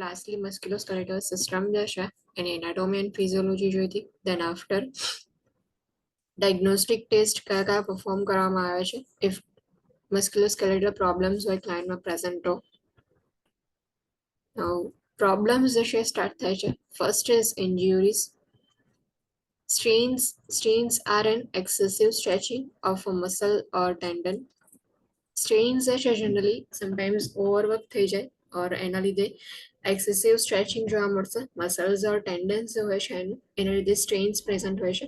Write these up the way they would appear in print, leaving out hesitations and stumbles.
Lastly musculoskeletal system જે છે એની anatomy and physiology જોઈ હતી. દેન આફ્ટર ડાયગ્નોસ્ટિક ટેસ્ટ કયા કયા પરફોર્મ કરવામાં આવે છે ઇફ મસ્ક્યુલોસ્કેલેટલ પ્રોબ્લેમ્સ હોય ક્લાયન્ટમાં પ્રેઝન્ટ હો. પ્રોબ્લેમ્સ જે છે સ્ટાર્ટ થાય છે. First is injuries. Strains are an excessive stretching of a muscle or tendon. Strains જે છે જનરલી સમટાઈમ્સ ઓવરવર્ક થઈ જાય ઓર એના લીધે એક્સેસિવ સ્ટ્રેચિંગ જોવા મળશે. મસલ્સ ઓર ટેન્ડન્સ જે હોય છે એના લીધે સ્ટ્રેન્સ પ્રેઝન્ટ હોય છે.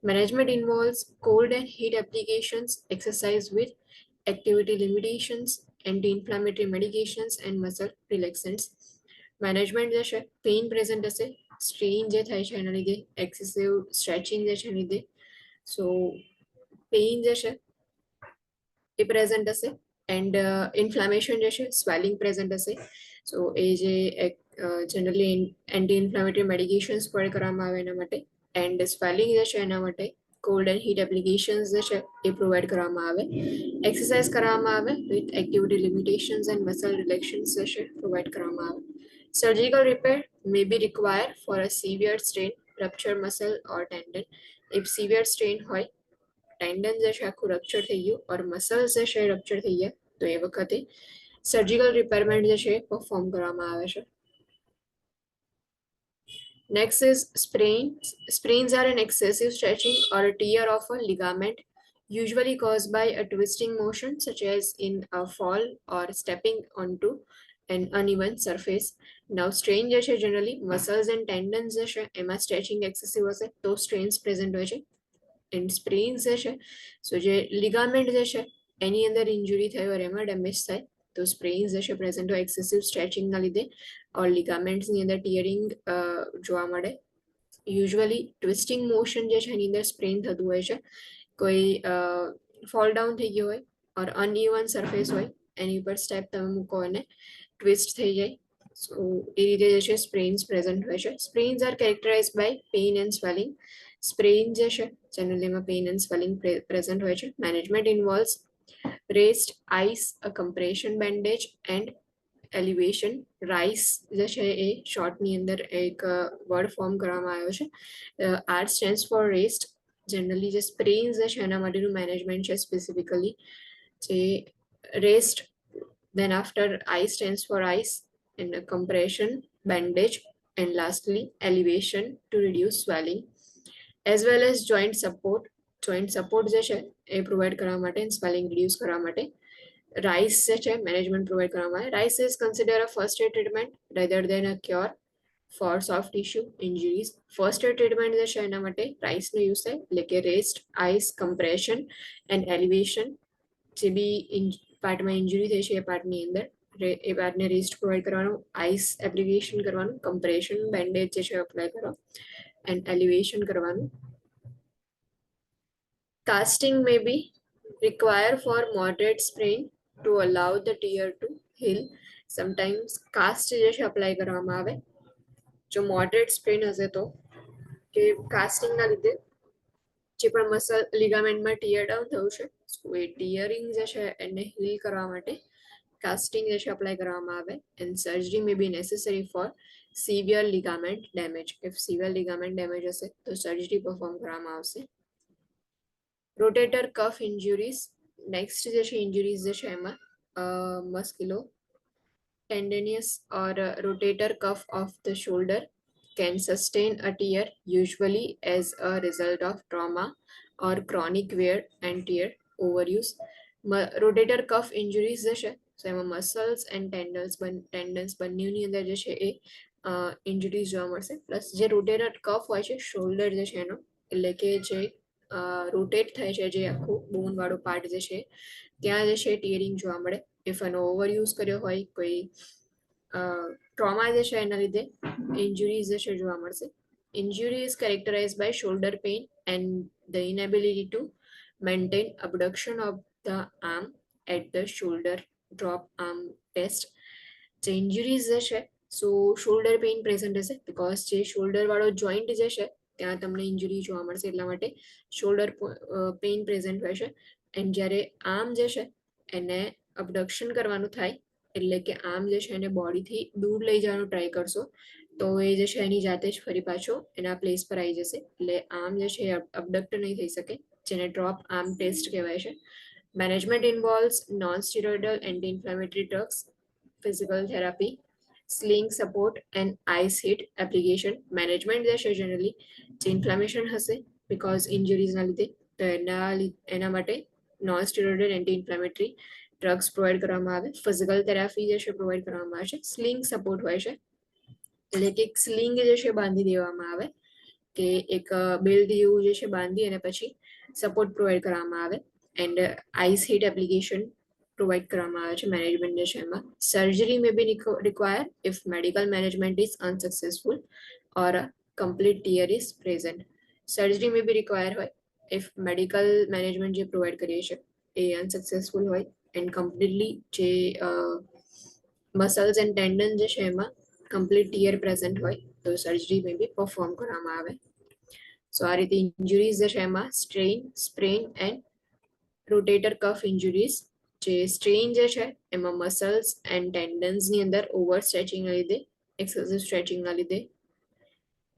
Management ઇન્વોલ્વ્સ cold and heat applications, exercise with activity limitations, anti-inflammatory medications and muscle relaxants. Management જે છે પેઇન પ્રેઝન્ટ હશે, સ્ટ્રેઇન જે થાય છે એના લીધે, એક્સેસિવ સ્ટ્રેચિંગ જે છે એના લીધે. સો પેઇન જે છે એ પ્રેઝન્ટ હશે એન્ડ ઇન્ફ્લામેશન જે છે સ્વેલિંગ પ્રેઝન્ટ હશે. સો એ જે generally anti inflammatory medications provide કરવામાં આવે એના માટે, એન્ડ સ્વેલિંગ જે છે એના માટે કોલ્ડ એન્ડ હીટ એપ્લિકેશન્સ જે છે એ પ્રોવાઈડ કરવામાં આવે. એક્સરસાઇઝ કરવામાં આવે with activity limitations and muscle relaxations જે છે પ્રોવાઈડ કરવામાં આવે. Surgical repair may be required for a severe strain, ruptured muscle or tendon. if severe strain હોય, ટેન્ડન જે છે આખું રપ્ચર થઈ ગયું ઓર મસલ્સ જે છે રપ્ચર થઈ ગયા તો એ વખતે સર્જિકલ રિપેરમેન્ટ જે છે પરફોર્મ કરવામાં આવે છે. Next is sprains. Sprains are an excessive stretching or a tear of a ligament, usually caused by a twisting motion such as in a fall or stepping onto an uneven surface. Now strain જે છે generally muscles and tendons જે છે એમાં stretching excessive હશે તો strains present હોય છે. And સ્પ્રેન્સ જે છે સો જે લિગામેન્ટ જે છે એની અંદર ઇન્જુરી થઈ હોય એમાં ડેમેજ થાય તો સ્પ્રેન્સ જે છે પ્રેઝન્ટ હોય એક્સેસિવ સ્ટ્રેચિંગના લીધે ઓર લિગામેન્ટ્સની અંદર ટીયરિંગ જોવા મળે. યુઝ્યુઅલી ટ્વિસ્ટિંગ મોશન જે છે એની અંદર સ્પ્રેન થતું હોય છે. કોઈ ફોલ ડાઉન થઈ ગયો હોય ઓર અનઇવન સરફેસ હોય એની ઉપર સ્ટેપ તમે મૂકો અને ટ્વિસ્ટ થઈ જાય સો એ રીતે જે છે સ્પ્રેન્સ પ્રેઝન્ટ હોય છે. Sprains are characterise by pain and swelling. Sprain જે છે જનરલીમાં પેઇન એન્ડ સ્વેલિંગ પ્રેઝન્ટ હોય છે. Management involves rest ice, a compression bandage and elevation. RICE જે છે એ શોર્ટની અંદર એક વર્ડ ફોર્મ કરવામાં આવ્યો છે. R stands for rest. Generally જે સ્પ્રેઇન્સ જે છે એના માટેનું મેનેજમેન્ટ છે સ્પેસિફિકલી જે rest, then after I stands for ice and a compression, bandage, and lastly elevation to reduce swelling, as well as joint support. Joint support જે છે એ provide કરવા માટે સ્વેલિંગ રિડ્યુસ કરવા માટે રાઇસ જે છે મેનેજમેન્ટ પ્રોવાઈડ કરવામાં આવે. RICE is consider a first aid treatment rather than a cure for soft tissue injuries. First aid treatment જે છે એના માટે રાઇસનો યુઝ થાય એટલે કે rest, ice, compression and elevation. જે બી પાર્ટમાં ઇન્જરી થઈ છે એ પાર્ટની અંદર એ પાર્ટને રેસ્ટ પ્રોવાઈડ કરવાનું, આઈસ એપ્લિકેશન કરવાનું, કમ્પ્રેશન બેન્ડેજ જે છે અપ્લાય કરો એન્ડ એલિવેશન કરવાનું. Casting may be require for moderate sprain to allow the tear to heal. Sometimes cast જે છે અપ્લાય કરવામાં આવે. જો મોડરેટ સ્પ્રેન હશે તો કે કાસ્ટિંગના લીધે જે પણ મસલ લિગામેન્ટમાં ટીયર ડાઉન થયું છે એ ટીયરિંગ જે છે એને હીલ કરવા માટે કાસ્ટિંગ જે છે અપ્લાય કરવામાં આવે. And surgery may be necessary for severe ligament damage. If severe ligament damage હશે તો સર્જરી પરફોર્મ કરવામાં આવશે. રોટેટર કફ ઇન્જુરીઝ. નેક્સ્ટ જે છે ઇન્જુરીઝ જે છે એમાં મસ્ક્યુલો tendinous or rotator cuff of the shoulder can sustain a tear, usually as a result of trauma or chronic wear and tear overuse. Rotator કફ ઇન્જુરીઝ જે છે તો એમાં મસલ્સ એન્ડ ટેન્ડન્સ બંનેની અંદર જે છે એ ઇન્જુરીઝ જોવા મળશે. પ્લસ જે રોટેટર કફ હોય છે શોલ્ડર જે છે એનો એટલે કે જે રોટેટ થાય છે જે આખું બોન વાળો પાર્ટ જે છે ત્યાં જે છે ટીયરિંગ જોવા મળે. ઇફ એનો ઓવરયુઝ કર્યો હોય, કોઈ ટ્રોમા જે છે એના લીધે ઇન્જુરીઝ જે છે જોવા મળશે. Injury is characterized by shoulder pain and the inability to maintain abduction of the arm at the shoulder drop arm test. જે ઇન્જુરીઝ જે છે સો શોલ્ડર પેઇન પ્રેઝન્ટ હશે બીકોઝ જે શોલ્ડર વાળો જોઈન્ટ જે છે ત્યાં તમને ઇન્જુરી જોવા મળશે એટલા માટે શોલ્ડર પેઇન પ્રેઝન્ટ હોય છે. એન્ડ જ્યારે આર્મ જે છે એને અબડક્શન કરવાનું થાય એટલે કે આમ જે છે એને બોડીથી દૂર લઈ જવાનો ટ્રાય કરશો તો એ જે છે એની જાતે જ ફરી પાછો એના પ્લેસ પર આવી જશે, એટલે આમ જે છે અબડક્ટ નહીં થઈ શકે, જેને ડ્રોપ આર્મ ટેસ્ટ કહેવાય છે. Management involves non steroidal anti inflammatory drugs, physical therapy, sling support and ice heat application. Management જે છે જનરલી જે ઇન્ફ્લેમેશન હશે બિકોઝ ઇન્જરીઝના લીધે, તો એના માટે non steroidal anti inflammatory drugs provide કરવામાં આવે. ફિઝિકલ થેરાપી જે છે પ્રોવાઈડ કરવામાં આવે છે. સ્લિંગ સપોર્ટ હોય છે, એટલે કે સ્લિંગ જે છે બાંધી દેવામાં આવે, કે એક બેલ્ટ જેવું જે છે બાંધી અને પછી સપોર્ટ પ્રોવાઈડ કરવામાં આવે. And ice heat application provide કરવામાં આવે છે મેનેજમેન્ટ જે છે એમાં. Surgery may be require if medical management is unsuccessful or a complete tear is present. Surgery may be require હોય ઇફ મેડિકલ મેનેજમેન્ટ જે પ્રોવાઈડ કરીએ છીએ એ અનસક્સેસફુલ હોય એન્ડ કમ્પ્લીટલી જે મસલ્સ એન્ડ ટેન્ડન જે છે એમાં કમ્પ્લીટ ટીયર પ્રેઝન્ટ હોય તો સર્જરી મે બી પરફોર્મ કરવામાં આવે. સો આ રીતે ઇન્જુરીઝ જે છે એમાં સ્ટ્રેઇન, સ્પ્રેન એન્ડ રોટેટર કફ ઇન્જુરીઝ. જે સ્ટ્રેઇન જે છે એમાં મસલ્સ એન્ડ ટેન્ડન્સની અંદર ઓવર સ્ટ્રેચિંગના લીધે, એક્સેસિવ સ્ટ્રેચિંગના લીધે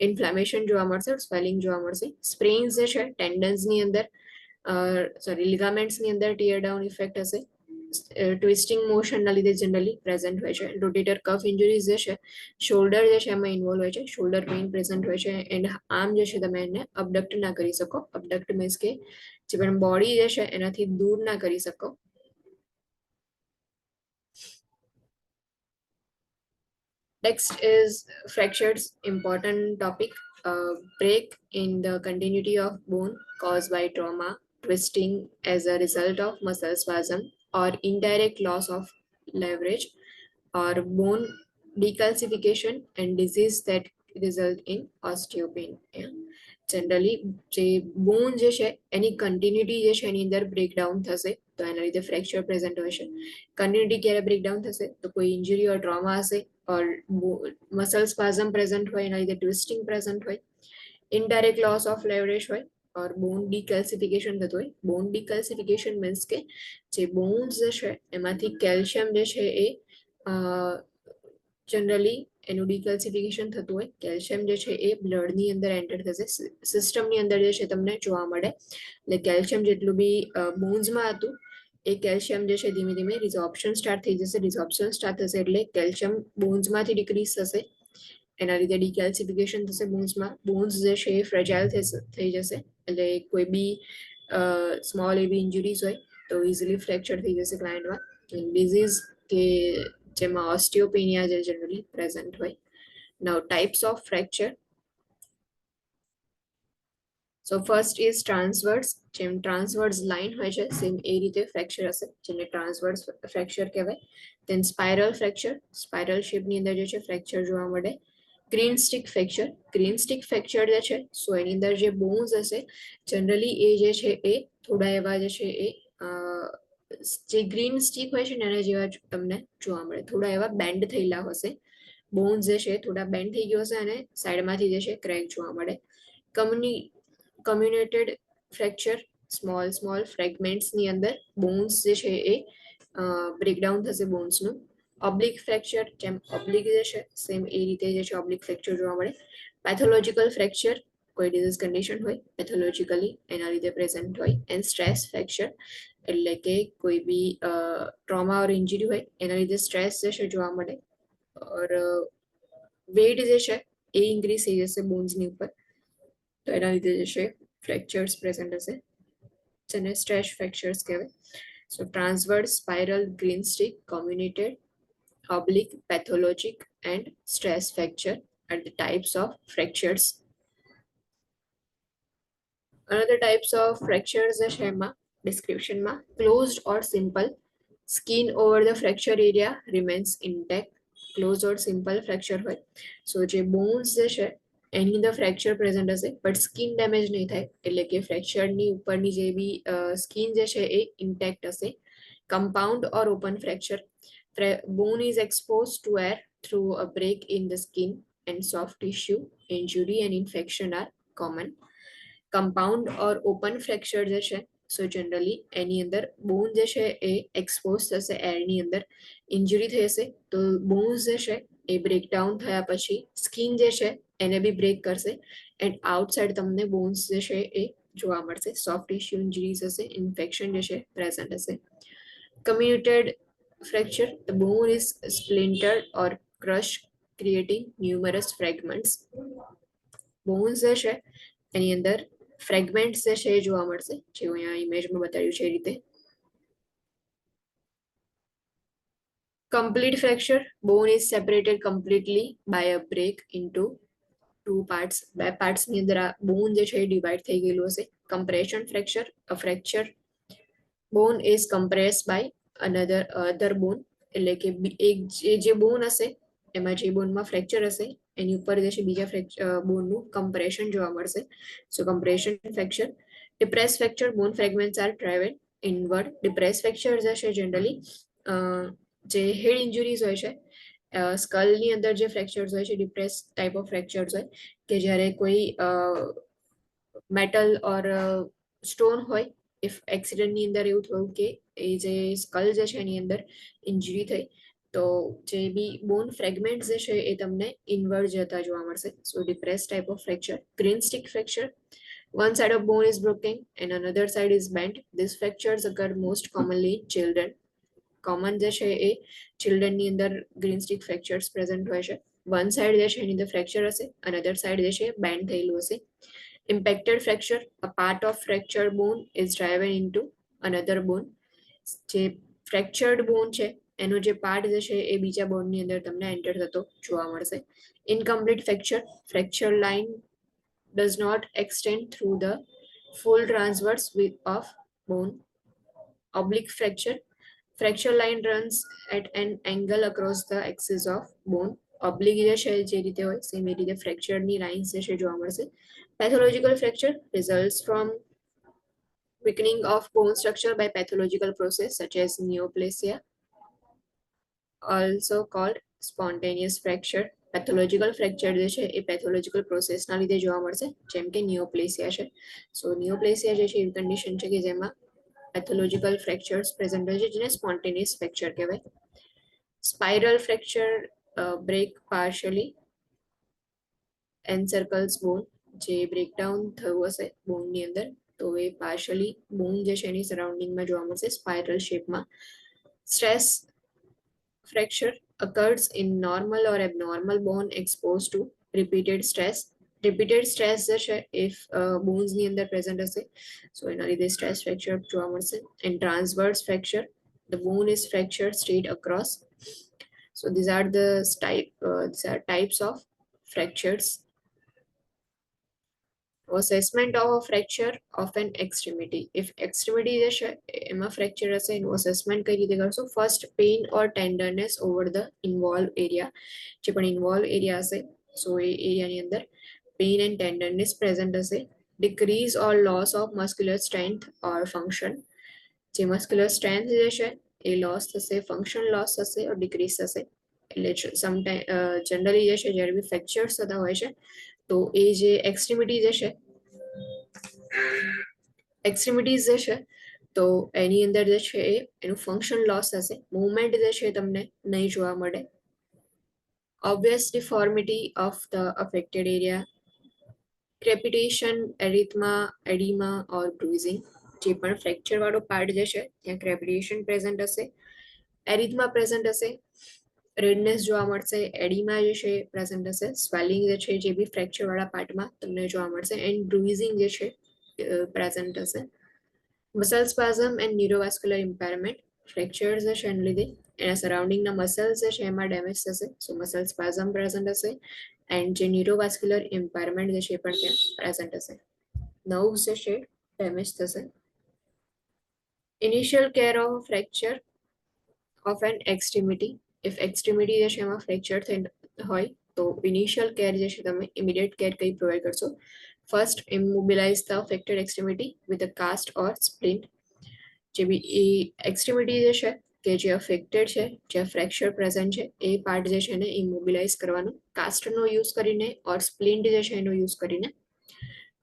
ઇન્ફ્લેમેશન જોવા મળશે, સ્વેલિંગ જોવા મળશે. સ્પ્રેન્સ જે છે ટેન્ડન્સની અંદર લિગામેન્ટ્સની અંદર ટીયર ડાઉન ઇફેક્ટ હશે, ટ્વિસ્ટિંગ મોશનના લીધે જનરલી પ્રેઝન્ટ હોય છે. રોટેટર કફ ઇન્જરીઝ જે છે શોલ્ડર જે છે એમાં ઇન્વોલ્વ હોય છે, શોલ્ડર પેઇન પ્રેઝન્ટ હોય છે. એન્ડ આર્મ જે છે તમે એને અબડક્ટ ના કરી શકો, અબડક્ટ મીન્સ કે જે પણ બોડી જે છે એનાથી દૂર ના કરી શકો. Next is fractures, important topic. Break in the continuity of bone caused by trauma, twisting as a result of muscle spasm, or indirect loss of leverage, or bone decalcification and disease that result in osteopenia. Generally જે બોન જે છે એની continuity જે છે એની અંદર breakdown થશે તો એના લીધે ફ્રેક્ચર પ્રેઝન્ટ હોય છે. કન્ટિન્યુટી ક્યારે બ્રેકડાઉન થશે તો કોઈ ઇન્જરી ઓર ટ્રોમા હશે, ઓર મસલ સ્પાઝમ પ્રેઝન્ટ હોય એના લીધે ટ્વિસ્ટિંગ પ્રેઝન્ટ હોય, ઇનડાયરેક્ટ લોસ ઓફ લેવરેજ હોય, ઓર બોન ડીકેલ્સિફિકેશન થતું હોય. બોન ડીકેલ્સિફિકેશન મીન્સ કે જે બોન્સ જે છે એમાંથી કેલ્શિયમ જે છે એ જનરલી એનું ડીકેલ્સિફિકેશન થતું હોય. કેલ્શિયમ જે છે એ બ્લડની અંદર એન્ટર થશે, સિસ્ટમની અંદર જે છે તમને જોવા મળે. એટલે કેલ્શિયમ જેટલું બી બોન્સમાં હતું એ કેલ્શિયમ જે છે ધીમે ધીમે રિઝોર્પ્શન સ્ટાર્ટ થઈ જશે. રિઝોર્પ્શન સ્ટાર્ટ થશે એટલે કેલ્શિયમ બોન્સમાંથી ડિક્રીઝ થશે, એના લીધે ડિકેલ્સિફિકેશન થશે બોન્સમાં. બોન્સ જે છે એ ફ્રેજાઇલ થઈ જશે, એટલે કોઈ બી સ્મોલ એવી ઇન્જરીઝ હોય તો ઇઝીલી ફ્રેક્ચર થઈ જશે ક્લાયન્ટમાં. ડિઝીઝ કે જેમાં ઓસ્ટિયોપેનિયા જે જનરલી પ્રેઝન્ટ હોય. Now types of fracture. So first is transverse. જેમ ટ્રાન્સવર્સ લાઇન હોય છે સેમ એ રીતે ફ્રેક્ચર હશે, જેને ટ્રાન્સવર્સ ફ્રેક્ચર કહેવાય. દેન સ્પાઇરલ ફ્રેક્ચર, સ્પાઇરલ શેપની અંદર જે છે ફ્રેક્ચર જોવા મળે. Green stick fracture, greenstick fracture જે છે સો એની અંદર જે બોન્સ હશે જનરલી એ જે છે એ થોડા એવા જે છે એ જે ગ્રીન સ્ટિક હોય છે ને એના જેવા તમને જોવા મળે, થોડા એવા બેન્ડ થયેલા હશે. બોન્સ જે છે થોડા બેન્ડ થઈ ગયો હશે અને સાઈડમાંથી જે છે ક્રેક જોવા મળે. કમ્યુનેટેડ ફ્રેક્ચર, સ્મોલ ફ્રેગમેન્ટ્સની અંદર બોન્સ જે છે એ બ્રેકડાઉન થશે બોન્સનું. ઓબ્લિક ફ્રેક્ચર, જેમ ઓબ્લિક જે છે સેમ એ રીતે જે છે ઓબ્લિક ફ્રેક્ચર જોવા મળે. પેથોલોજીકલ ફ્રેક્ચર, કોઈ ડિઝીઝ કન્ડિશન હોય પેથોલોજીકલી એના લીધે પ્રેઝન્ટ હોય. એન્ડ સ્ટ્રેસ ફ્રેક્ચર, એટલે કે કોઈ બી ટ્રોમા ઓર ઇન્જરી હોય એના લીધે સ્ટ્રેસ જે છે જોવા મળે, ઓર વેટ જે છે એ ઇન્ક્રીઝ થઈ જશે બોન્સની ઉપર તો એના લીધે જે છે ફ્રેક્ચર્સ પ્રેઝન્ટ હશે, જેને સ્ટ્રેસ ફ્રેક્ચર્સ કહેવાય. So transverse, spiral, greenstick, comminuted, oblique, pathologic and stress fracture are the types of fractures. Another types of fractures છે એમાં descriptionમાં closed or simple, skin over the fracture area remains intact. Close or simple fracture હોય so જે bones જે છે એની અંદર fracture present હશે but skin damage નહીં થાય, એટલે કે ફ્રેક્ચરની ઉપરની જે બી સ્કિન જે છે એ ઇન્ટેક્ટ હશે. Compound or open fracture, bone is exposed to air through a break in the skin and soft tissue. Injury and infection are common. Compound or open fracture જે છે સો જનરલી એની અંદર બોન જે છે એ એક્સપોઝ થશે એરની અંદર, ઇન્જરી થઈ હશે તો બોન્સ જે છે એ બ્રેકડાઉન થયા પછી સ્કિન જે છે એને બી બ્રેક કરશે એન્ડ આઉટસાઇડ તમને બોન્સ જે છે એ જોવા મળશે. સોફ્ટ ટિશ્યુ ઇન્જરીઝ હશે, ઇન્ફેક્શન જે છે પ્રેઝન્ટ હશે. કમ્યુટેડ fracture, the bone is splintered or crushed, creating numerous fragments. Bones જે છે એની અંદર ફ્રેગમેન્ટ્સ જે છે એ જોવા મળશે, જેવું અહીંયા ઇમેજમાં બતાવ્યું છે એ રીતે. Complete fracture, bone is separated completely by a break into two parts. બે પાર્ટ્સ ની અંદર આ બોન જે છે એ ડિવાઈડ થઈ ગયેલું હશે. Compression fracture, a fracture bone is compressed by another other bone, એટલે કે એક જે બોન હશે એમાં જે બોનમાં ફ્રેક્ચર હશે એની ઉપર જે છે બીજા બોનનું કમ્પ્રેશન જોવા મળશે. So compression fracture. Depress fracture, bone fragments are travel inward. Depress fracture જે છે જનરલી જે હેડ ઇન્જુરીઝ હોય છે, સ્કલની અંદર જે ફ્રેક્ચર્સ હોય છે ડિપ્રેસ ટાઈપ ઓફ ફ્રેક્ચર્સ હોય કે જ્યારે કોઈ મેટલ ઓર સ્ટોન હોય, ઇફ એક્સિડન્ટની અંદર એવું થયું કે એ જે સ્કલ જે છે એની અંદર ઇન્જરી થઈ તો જે બી બોન ફ્રેગમેન્ટ જે છે એ તમને ઇનવર્ડ જતા જોવા મળશે. So depress type of fracture. Greenstick fracture, one side of bone is broken and another side is bent. These fractures occur most commonly in children. Common જે છે એ ચિલ્ડ્રનની અંદર ગ્રીન સ્ટિક ફ્રેક્ચર્સ પ્રેઝન્ટ હોય છે. One side જે છે એની અંદર fracture હશે અને અધર સાઈડ જે છે બેન્ડ થયેલું હશે. Impacted fracture, a part of fractured bone is driven into another bone. જે ફ્રેક્ચર્ડ બોન છે એનો જે પાર્ટ જે છે એ બીજા બોનની અંદર તમને એન્ટર થતો જોવા મળશે. Incomplete fracture, fracture line does not extend through the full transverse width of bone. Oblique fracture, fracture line runs at an angle across the axis of bone. Oblique જે છે જે રીતે હોય સેમ એ રીતે ફ્રેક્ચરની લાઇન્સ જે છે જોવા મળશે. Pathological fracture results from weakening of bone structure by pathological process such as neoplasia, also called spontaneous fracture. Pathological fracture જે છે એ પેથોલોજીકલ પ્રોસેસના લીધે જોવા મળશે, જેમ કે નિયોપ્લેસિયા છે. સો નિયોપ્લેસિયા જે છે એવી કન્ડિશન છે કે જેમાં પેથોલોજીકલ ફ્રેક્ચર્સ પ્રેઝન્ટ હોય છે જેને સ્પોન્ટેનિયસ ફ્રેક્ચર કહેવાય. સ્પાઇરલ ફ્રેક્ચર, બ્રેક પાર્શિયલી એન્સર્કલ્સ બોન, જે બ્રેકડાઉન થયું હશે બોનની અંદર તો એ પાર્શિયલી બોન જે છે એની સરાઉન્ડિંગમાં જોવા મળશે સ્પાઇરલ શેપમાં. Stress fracture occurs in normal or abnormal bone exposed to repeated stress. Repeated stress જે છે if bones ની અંદર present હશે so એના લીધે stress fracture જોવા મળશે. And transverse fracture, the bone is fractured straight across. So these are types of fractures. Assessment of a fracture of an extremity. If extremity જે છે એમાં fracture હશે એનું assessment કઈ રીતે કરશો? First, pain or tenderness over the involved area. જે પણ involved area હશે so એ એરિયાની અંદર pain and tenderness present હશે. Decrease or loss of muscular strength or function. જે muscular strength જે છે એ loss થશે, function loss થશે or decrease થશે. એટલે સમટાઈમ જનરલી જે છે જ્યારે બી fractures થતા હોય છે તો એ જે એક્સ્ટ્રીમિટી જે છે એક્સ્ટ્રીમિટીઝ જે છે તો એની અંદર જે છે એ એનું ફંક્શન લોસ થશે, મૂવમેન્ટ જે છે તમને નહીં જોવા મળે. Obvious deformity of the affected area, crepitation, erythema, edema or bruising. જે પણ ફ્રેક્ચર વાળો પાર્ટ જે છે ત્યાં ક્રેપિટેશન પ્રેઝન્ટ હશે, એરિથમા પ્રેઝન્ટ હશે, રેડનેસ જોવા મળશે, એડિમા જે છે પ્રેઝન્ટ હશે, સ્વેલિંગ જે છે જે બી ફ્રેક્ચર વાળા પાર્ટમાં તમને જોવા મળશે એન્ડ બ્રુઇઝિંગ જે છે પ્રેઝન્ટ હશે. મસલ સ્પાઝમ એન્ડ ન્યુરોવાસ્ક્યુલર ઇમ્પેરમેન્ટ, ફ્રેક્ચર જે છે એને લીધે એના સરાઉન્ડિંગના મસલ્સ જે છે એમાં ડેમેજ થશે સો મસલ સ્પાઝમ પ્રેઝન્ટ હશે એન્ડ જે ન્યુરોવાસ્ક્યુલર ઇમ્પેરમેન્ટ જે છે એ પણ ત્યાં પ્રેઝન્ટ હશે. નર્વ્સ જે છે ડેમેજ થશે. Initial care of fracture of an extremity. If extremity જે છે એમાં ફ્રેક્ચર થઈ હોય તો ઇનિશિયલ કેર જે છે તમે ઇમિડિયેટ કેર કઈ પ્રોવાઈડ કરશો? First, immobilize the affected extremity with a cast or splint. જે બી એ એક્સ્ટ્રીમિટી જે છે કે જે અફેક્ટેડ છે, જ્યાં ફ્રેક્ચર પ્રેઝન્ટ છે એ પાર્ટ જે છે એને ઇમોબિલાઇઝ કરવાનું કાસ્ટનો યુઝ કરીને ઓર સ્પ્લિન્ટ જે છે એનો યુઝ કરીને.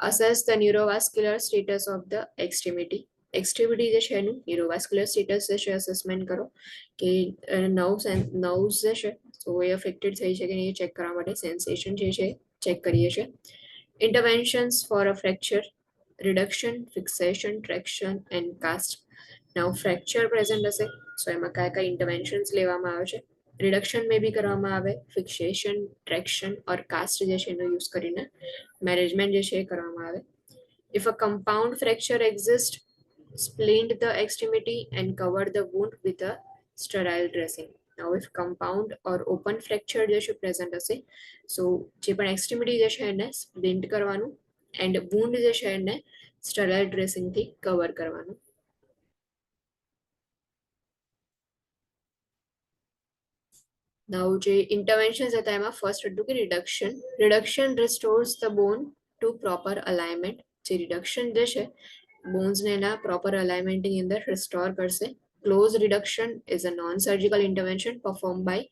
Assess the neurovascular status of the extremity. Extremity જે છે એનું ન્યુરોવાસ્ક્યુલર સ્ટેટસ જે છે અસેસમેન્ટ કરો કે નર્વ્સ જે છે તો એ અફેક્ટેડ થઈ છે કે નહીં એ ચેક કરવા માટે સેન્સેશન જે છે ચેક કરીએ છીએ. Interventions for a fracture, reduction, fixation, traction and cast. Now fracture present હશે સો એમાં કયા કયા ઇન્ટરવેન્શન્સ લેવામાં આવે છે, રિડક્શન મે બી કરવામાં આવે, ફિક્સેશન, ટ્રેક્શન ઓર કાસ્ટ જે છે એનો યુઝ કરીને મેનેજમેન્ટ જે છે એ કરવામાં આવે. If a compound fracture exist, splint the extremity and cover the wound with a sterile dressing. Now if compound or open fracture જે છે present હશે so જે પણ એક્સ્ટ્રીમિટી જે છે એને સ્પ્લિન્ટ કરવાનું એન્ડ wound જે છે એને સ્ટરાઇલ ડ્રેસિંગ થી કવર કરવાનું. નાઉ જે ઇન્ટરવેન્શન્સ હતા એમાં ફર્સ્ટ હતું કે reduction restores the bone to proper alignment. જે રિડક્શન જે છે બોન્સને એના પ્રોપર અલાઇનમેન્ટની અંદર રિસ્ટોર કરશે. Close reduction is a non surgical intervention perform by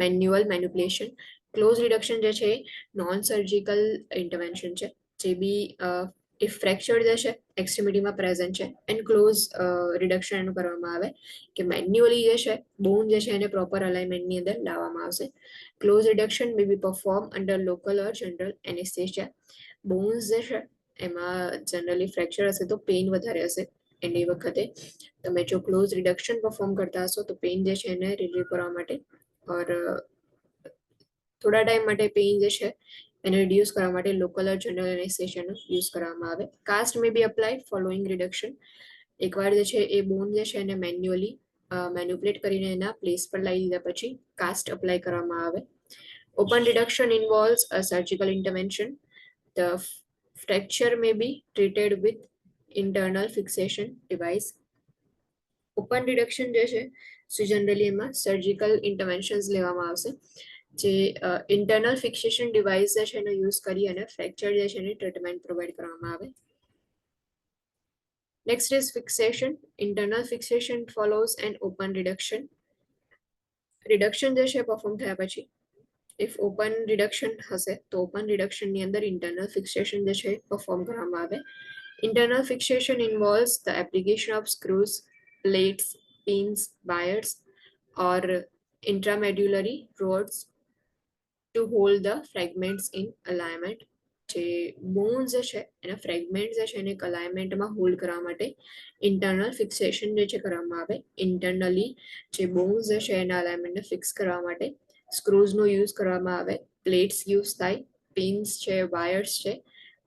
manual manipulation. Close reduction જે છે એ નોન સર્જિકલ ઇન્ટરવેન્શન છે જે બી ઇફ ફ્રેક્ચર જે છે એક્સ્ટ્રીમિટીમાં પ્રેઝન્ટ છે એન્ડ ક્લોઝ રિડક્શન એનું કરવામાં આવે કે મેન્યુઅલી જે છે બોન જે છે એને પ્રોપર અલાઇનમેન્ટની અંદર લાવવામાં આવશે. ક્લોઝ રિડક્શન મે બી પરફોર્મ અંડર લોકલ ઓર જનરલ એનેસ્થેસિયા. બોન્સ જે છે એમાં જનરલી ફ્રેક્ચર હશે તો પેઇન વધારે હશે એન્ડ એ વખતે તમે જો ક્લોઝ રિડક્શન પરફોર્મ કરતા હશો તો પેઇન જે છે એને રિલીવ કરવા માટે ઓર થોડા ટાઈમ માટે પેઇન જે છે એને રિડ્યુસ કરવા માટે લોકલ ઓર જનરલ એનેસ્થેસિયાનો યુઝ કરવામાં આવે. કાસ્ટ મે બી અપ્લાઇડ ફોલોઈંગ રિડક્શન. એકવાર જે છે એ બોન જે છે એને મેન્યુઅલી મેન્યુપ્યુલેટ કરીને એના પ્લેસ પર લાવી દીધા પછી કાસ્ટ અપ્લાય કરવામાં આવે. Open reduction ઇન્વોલ્વ્સ a surgical intervention. The fracture may be treated with internal fixation device. Open reduction જે છે સો જનરલી એમાં સર્જિકલ ઇન્ટરવેન્શન્સ લેવામાં આવશે જે ઇન્ટરનલ ફિક્સેશન ડિવાઇસ જે છે એનો યુઝ કરી અને ફ્રેક્ચર જે છે એની ટ્રીટમેન્ટ પ્રોવાઈડ કરવામાં આવે. Next is fixation. Internal fixation follows an open reduction. Reduction જે છે પરફોર્મ થયા પછી ઇફ ઓપન રિડક્શન હશે તો ઓપન રિડક્શનની અંદર ઇન્ટરનલ ફિક્સેશન જે છે પરફોર્મ કરવામાં આવે. Internal fixation involves the application of screws, plates, pins, wires or intramedullary rods to hold the fragments in alignment. જે બોન્સ જે છે એના ફ્રેગમેન્ટ જે છે એને એક અલાઇનમેન્ટમાં હોલ્ડ કરવા માટે ઇન્ટરનલ ફિક્સેશન જે છે કરવામાં આવે. ઇન્ટરનલી જે બોન્સ જે છે એના અલાઇનમેન્ટને ફિક્સ કરવા માટે સ્ક્રૂઝનો યુઝ કરવામાં આવે, પ્લેટ્સ યુઝ થાય, પિન્સ છે, વાયર્સ છે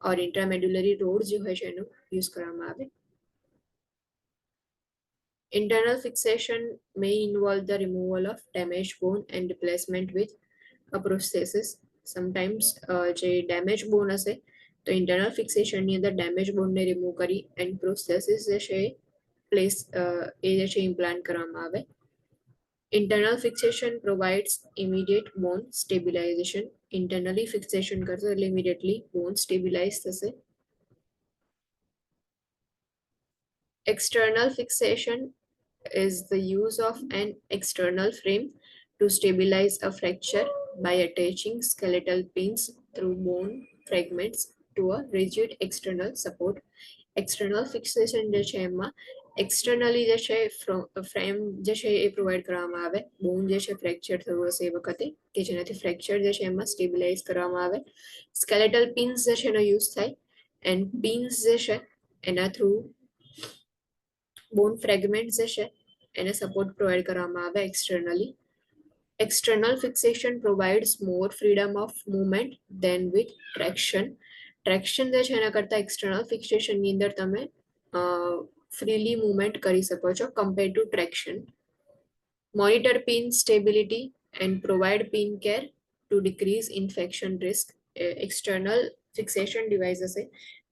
ઓર ઇન્ટ્રામેડ્યુલરી રોડ જે હોય છે એનો યુઝ કરવામાં આવે. Internal fixation may involve the removal of damaged bone and replacement with a prosthesis. Sometimes જે ડેમેજ બોન હશે તો ઇન્ટરનલ ફિક્સેશનની અંદર ડેમેજ બોનને રિમૂવ કરી એન્ડ પ્રોસ્થેસિસ જે છે પ્લેસ એ જે છે ઇમ્પ્લાન્ટ કરવામાં આવે. ઇન્ટરનલ ફિક્સેશન પ્રોવાઇડ્સ ઇમિડિયેટ બોન સ્ટેબિલાઇઝેશન. ઇન્ટરનલી ફિક્સેશન કરશો એટલે ઇમિડિયેટલી બોન સ્ટેબિલાઇઝ થશે. External fixation is the use of an external frame to stabilize a fracture by attaching skeletal pins through bone fragments to a rigid external support. External fixation જે છે એમાં externally જે છે frame જે છે એ provide કરવામાં આવે બોન જે છે ફ્રેક્ચર થયું હશે એ વખતે કે જેનાથી ફ્રેક્ચર જે છે એમાં સ્ટેબિલાઇઝ કરવામાં આવે. સ્કેલેટલ પિન્સ જે છે એનો યુઝ થાય એન્ડ પિન્સ જે છે એના થ્રુ બોન ફ્રેગમેન્ટ જે છે એને સપોર્ટ પ્રોવાઈડ કરવામાં આવે externally. External fixation provides more freedom of movement than with traction. Traction જે છે એના કરતાં એક્સટર્નલ ફિક્સેશનની અંદર તમે ફ્રીલી મૂવમેન્ટ કરી શકો છો compare to traction. Monitor pin stability and provide pin care two decrease infection risk. External fixation device હશે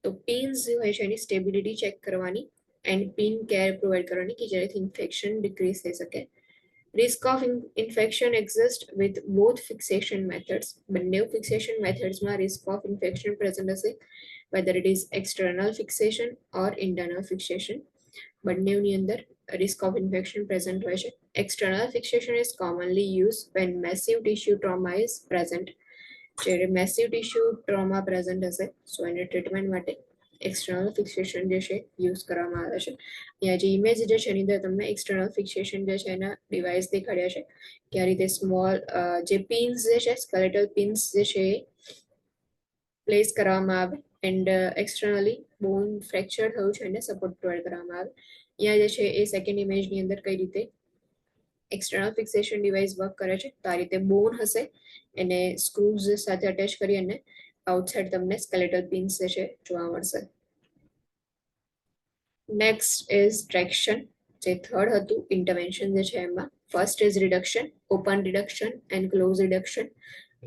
તો પિન્સ જે હોય છે એની સ્ટેબિલિટી ચેક કરવાની એન્ડ પિન કેર પ્રોવાઈડ કરવાની કે જેનાથી ઇન્ફેક્શન ડિક્રીઝ થઈ શકે. Risk of infection exists with both fixation methods. બંને fixation methods માં risk of infection present હશે whether it is external fixation or internal fixation. બંનેની અંદર risk of infection present હોય છે. External fixation is commonly used when massive tissue trauma is present. જ્યારે massive tissue trauma present હશે so એને treatment માટે external fixation જે છે યુઝ કરવામાં આવે છે. અહીંયા જે ઇમેજ જે છે એની અંદર તમને એક્સટર્નલ ફિક્સેશન જે છે એના ડિવાઇસ દેખાડ્યા છે કે આ રીતે સ્મોલ જે પિન્સ જે છે સ્કેલેટલ પિન્સ જે છે એ પ્લેસ કરવામાં આવે એન્ડ એક્સટર્નલી બોન ફ્રેક્ચર થયું છે એને સપોર્ટ પ્રોવાઈડ કરવામાં આવે. અહીંયા જે છે એ સેકન્ડ ઇમેજની અંદર કઈ રીતે એક્સટર્નલ ફિક્સેશન ડિવાઇસ વર્ક કરે છે. તો આ રીતે બોન હશે એને સ્ક્રૂઝ સાથે અટેચ કરી અને આઉટસાઇડ તમને સ્કેલેટલ પિન્સ જે છે જોવા મળશે. Next is traction. જે થર્ડ હતું ઇન્ટરવેન્શન જે છે એમાં first is reduction, open reduction and close reduction.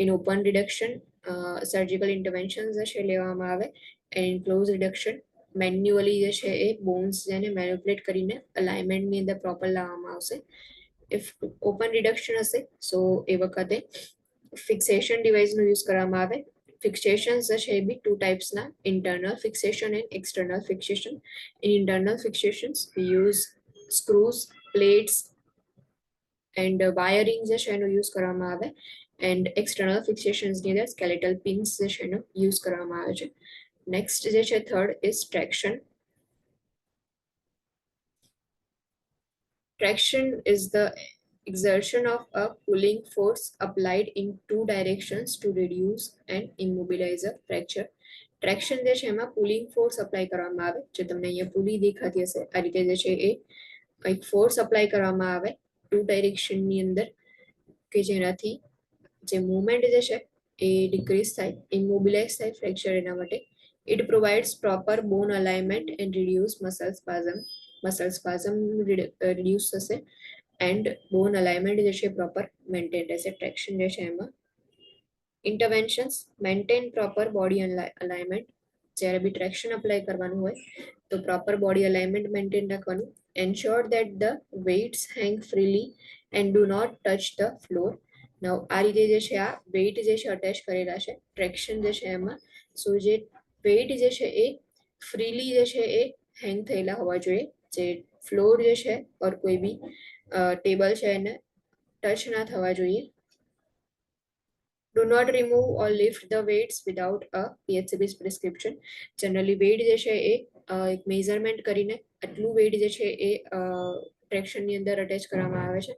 In open reduction surgical intervention જે છે લેવામાં આવે એન્ડ ક્લોઝ રિડક્શન મેન્યુઅલી જે છે એ બોન્સ જેને મેનિપ્યુલેટ કરીને અલાઇનમેન્ટની અંદર પ્રોપર લાવવામાં આવશે. ઇફ ઓપન રિડક્શન હશે સો એ વખતે ફિક્સેશન ડિવાઇસનો યુઝ કરવામાં આવે. ફિક્સેશન જે છે એ બી ટુ ટાઈપ્સના internal fixation and external fixation. In internal fixations we use screws, plates and wiring જે છે એનો યુઝ કરવામાં આવે એન્ડ એક્સટર્નલ ફિક્સેશન્સની અંદર સ્કેલેટલ પિન્સ જે છે એનો યુઝ કરવામાં આવે છે. નેક્સ્ટ જે છે third is traction. Traction is the exertion of a pulling force applied in two directions to reduce and immobilize a fracture. Traction જે છે એમાં પુલિંગ ફોર્સ અપ્લાય કરવામાં આવે. જે તમને અહીંયા પુલી દેખાતી હશે આ રીતે જે છે એ એક ફોર્સ અપ્લાય કરવામાં આવે ટુ ડાયરેક્શનની અંદર કે જેનાથી જે મુવમેન્ટ જે છે એ ડિક્રીઝ થાય, ઇમોબિલાઇઝ થાય ફ્રેક્ચર એના માટે. It provides proper bone alignment and reduce muscle spasm. Muscle spasm reduce થશે એન્ડ બોન અલાઇનમેન્ટ જે છે પ્રોપર મેન્ટેન રહેશે. ટ્રેક્શન જે છે એમાં interventions maintain proper body alignment. જ્યારે બી ટ્રેક્શન અપ્લાય કરવાનું હોય તો પ્રોપર બોડી અલાઇનમેન્ટ મેન્ટેન રાખવાનું. Ensure that the weights hang freely and do not touch the floor. Now આ રીતે જે છે આ વેઇટ જે છે અટેચ કરેલા છે ટ્રેક્શન જે છે એમાં. સો જે વેઇટ જે છે એ ફ્રીલી જે છે એ હેંગ થયેલા હોવા જોઈએ. જે ફ્લોર જે છે ઓર કોઈ બી ટેબલ છે એને ટચ ના થવા જોઈએ. Do not remove or lift the weights without a PHCB's prescription. Generally weight જે છે એ એક મેઝરમેન્ટ કરીને આટલું વેઇટ જે છે એ ટ્રેક્શનની અંદર અટેચ કરવામાં આવે છે.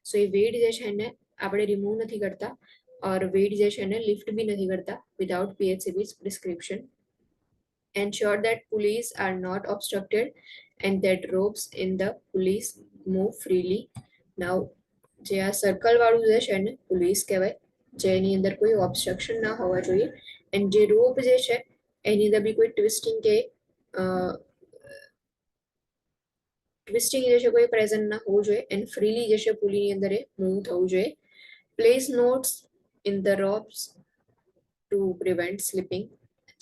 સો એ વેઇટ જે છે એને આપણે રિમૂવ નથી કરતા ઓર વેઇટ જે છે એને લિફ્ટ બી નથી કરતા without PHCB's prescription. Ensure that pulleys are not obstructed and that ropes in the pulleys move freely. Now જે આ સર્કલ વાળું જે છે ને પુલીસ કહેવાય જેની અંદર કોઈ ઓબ્સ્ટ્રક્શન ના હોવા જોઈએ એન્ડ જે રોપ જે છે એની અંદર બી કોઈ ટ્વિસ્ટિંગ કે ટ્વિસ્ટિંગ જે છે કોઈ પ્રેઝન્ટ ના હોવું જોઈએ એન્ડ ફ્રીલી જે છે પુલીની અંદર એ મૂવ થવું જોઈએ. Place notes in the ropes two prevent sleeping.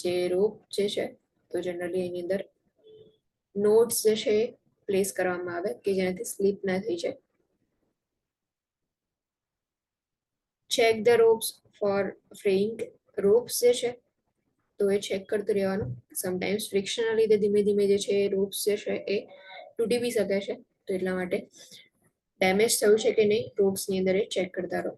જે રોપ જે છે તો જનરલી એની અંદર નોટ્સ જે છે પ્લેસ કરવામાં આવે કે જેનાથી સ્લીપ ના થઈ જાય. Check the ropes for fraying. Ropes જે છે તો એ ચેક કરતું રહેવાનું. સમટાઈમ્સ ફ્રિક્શનના લીધે ધીમે ધીમે જે છે રોપ્સ જે છે એ તૂટી બી શકે છે તો એટલા માટે ડેમેજ થયું છે કે નહીં રોપ્સની અંદર એ ચેક કરતા રહો.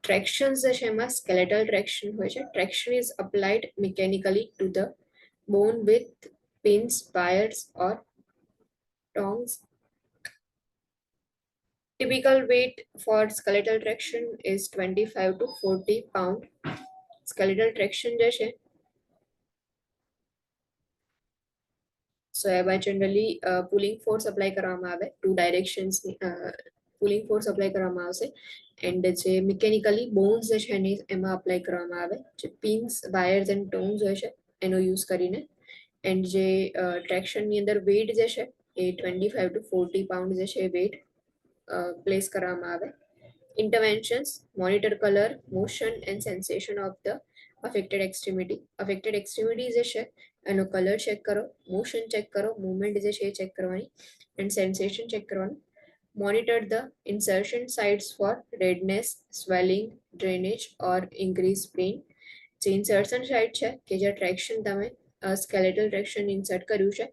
ટ્રેક્શન જે છે એમાં સ્કેલેટલ ટ્રેક્શન હોય છે. Traction is applied mechanically to the bone with pins, wires or tongs. Typical weight for skeletal traction is 25 to 40 pound. Skeletal traction જે છે સો એમાં જનરલી પુલિંગ ફોર્સ અપ્લાય કરવામાં આવે ટુ ડાયરેક્શન્સની પુલિંગ ફોર્સ અપ્લાય કરવામાં આવશે and જે mechanically bones જે છે એમાં અપ્લાય કરવામાં આવે જે પિન્સ, વાયર્સ એન્ડ ટોન્સ હોય છે એનો યુઝ કરીને. એન્ડ જે ટ્રેક્શનની અંદર વેઇટ જે છે એ 25 to 40 પાઉન્ડ જે છે વેઇટ પ્લેસ કરવામાં આવે. Interventions monitor color, motion and sensation of the affected extremity. affected extremity જે છે એનો કલર ચેક કરો, મોશન ચેક કરો, મૂવમેન્ટ જે છે એ ચેક કરવાની એન્ડ સેન્સેશન ચેક કરવાનું. Monitor the insertion sites for redness, swelling, drainage or increase pain. જે ઇન્સર્શન સાઇટ છે કે જે ટ્રેક્શન તમે સ્કેલેટલ ટ્રેક્શન ઇન્સર્ટ કર્યું છે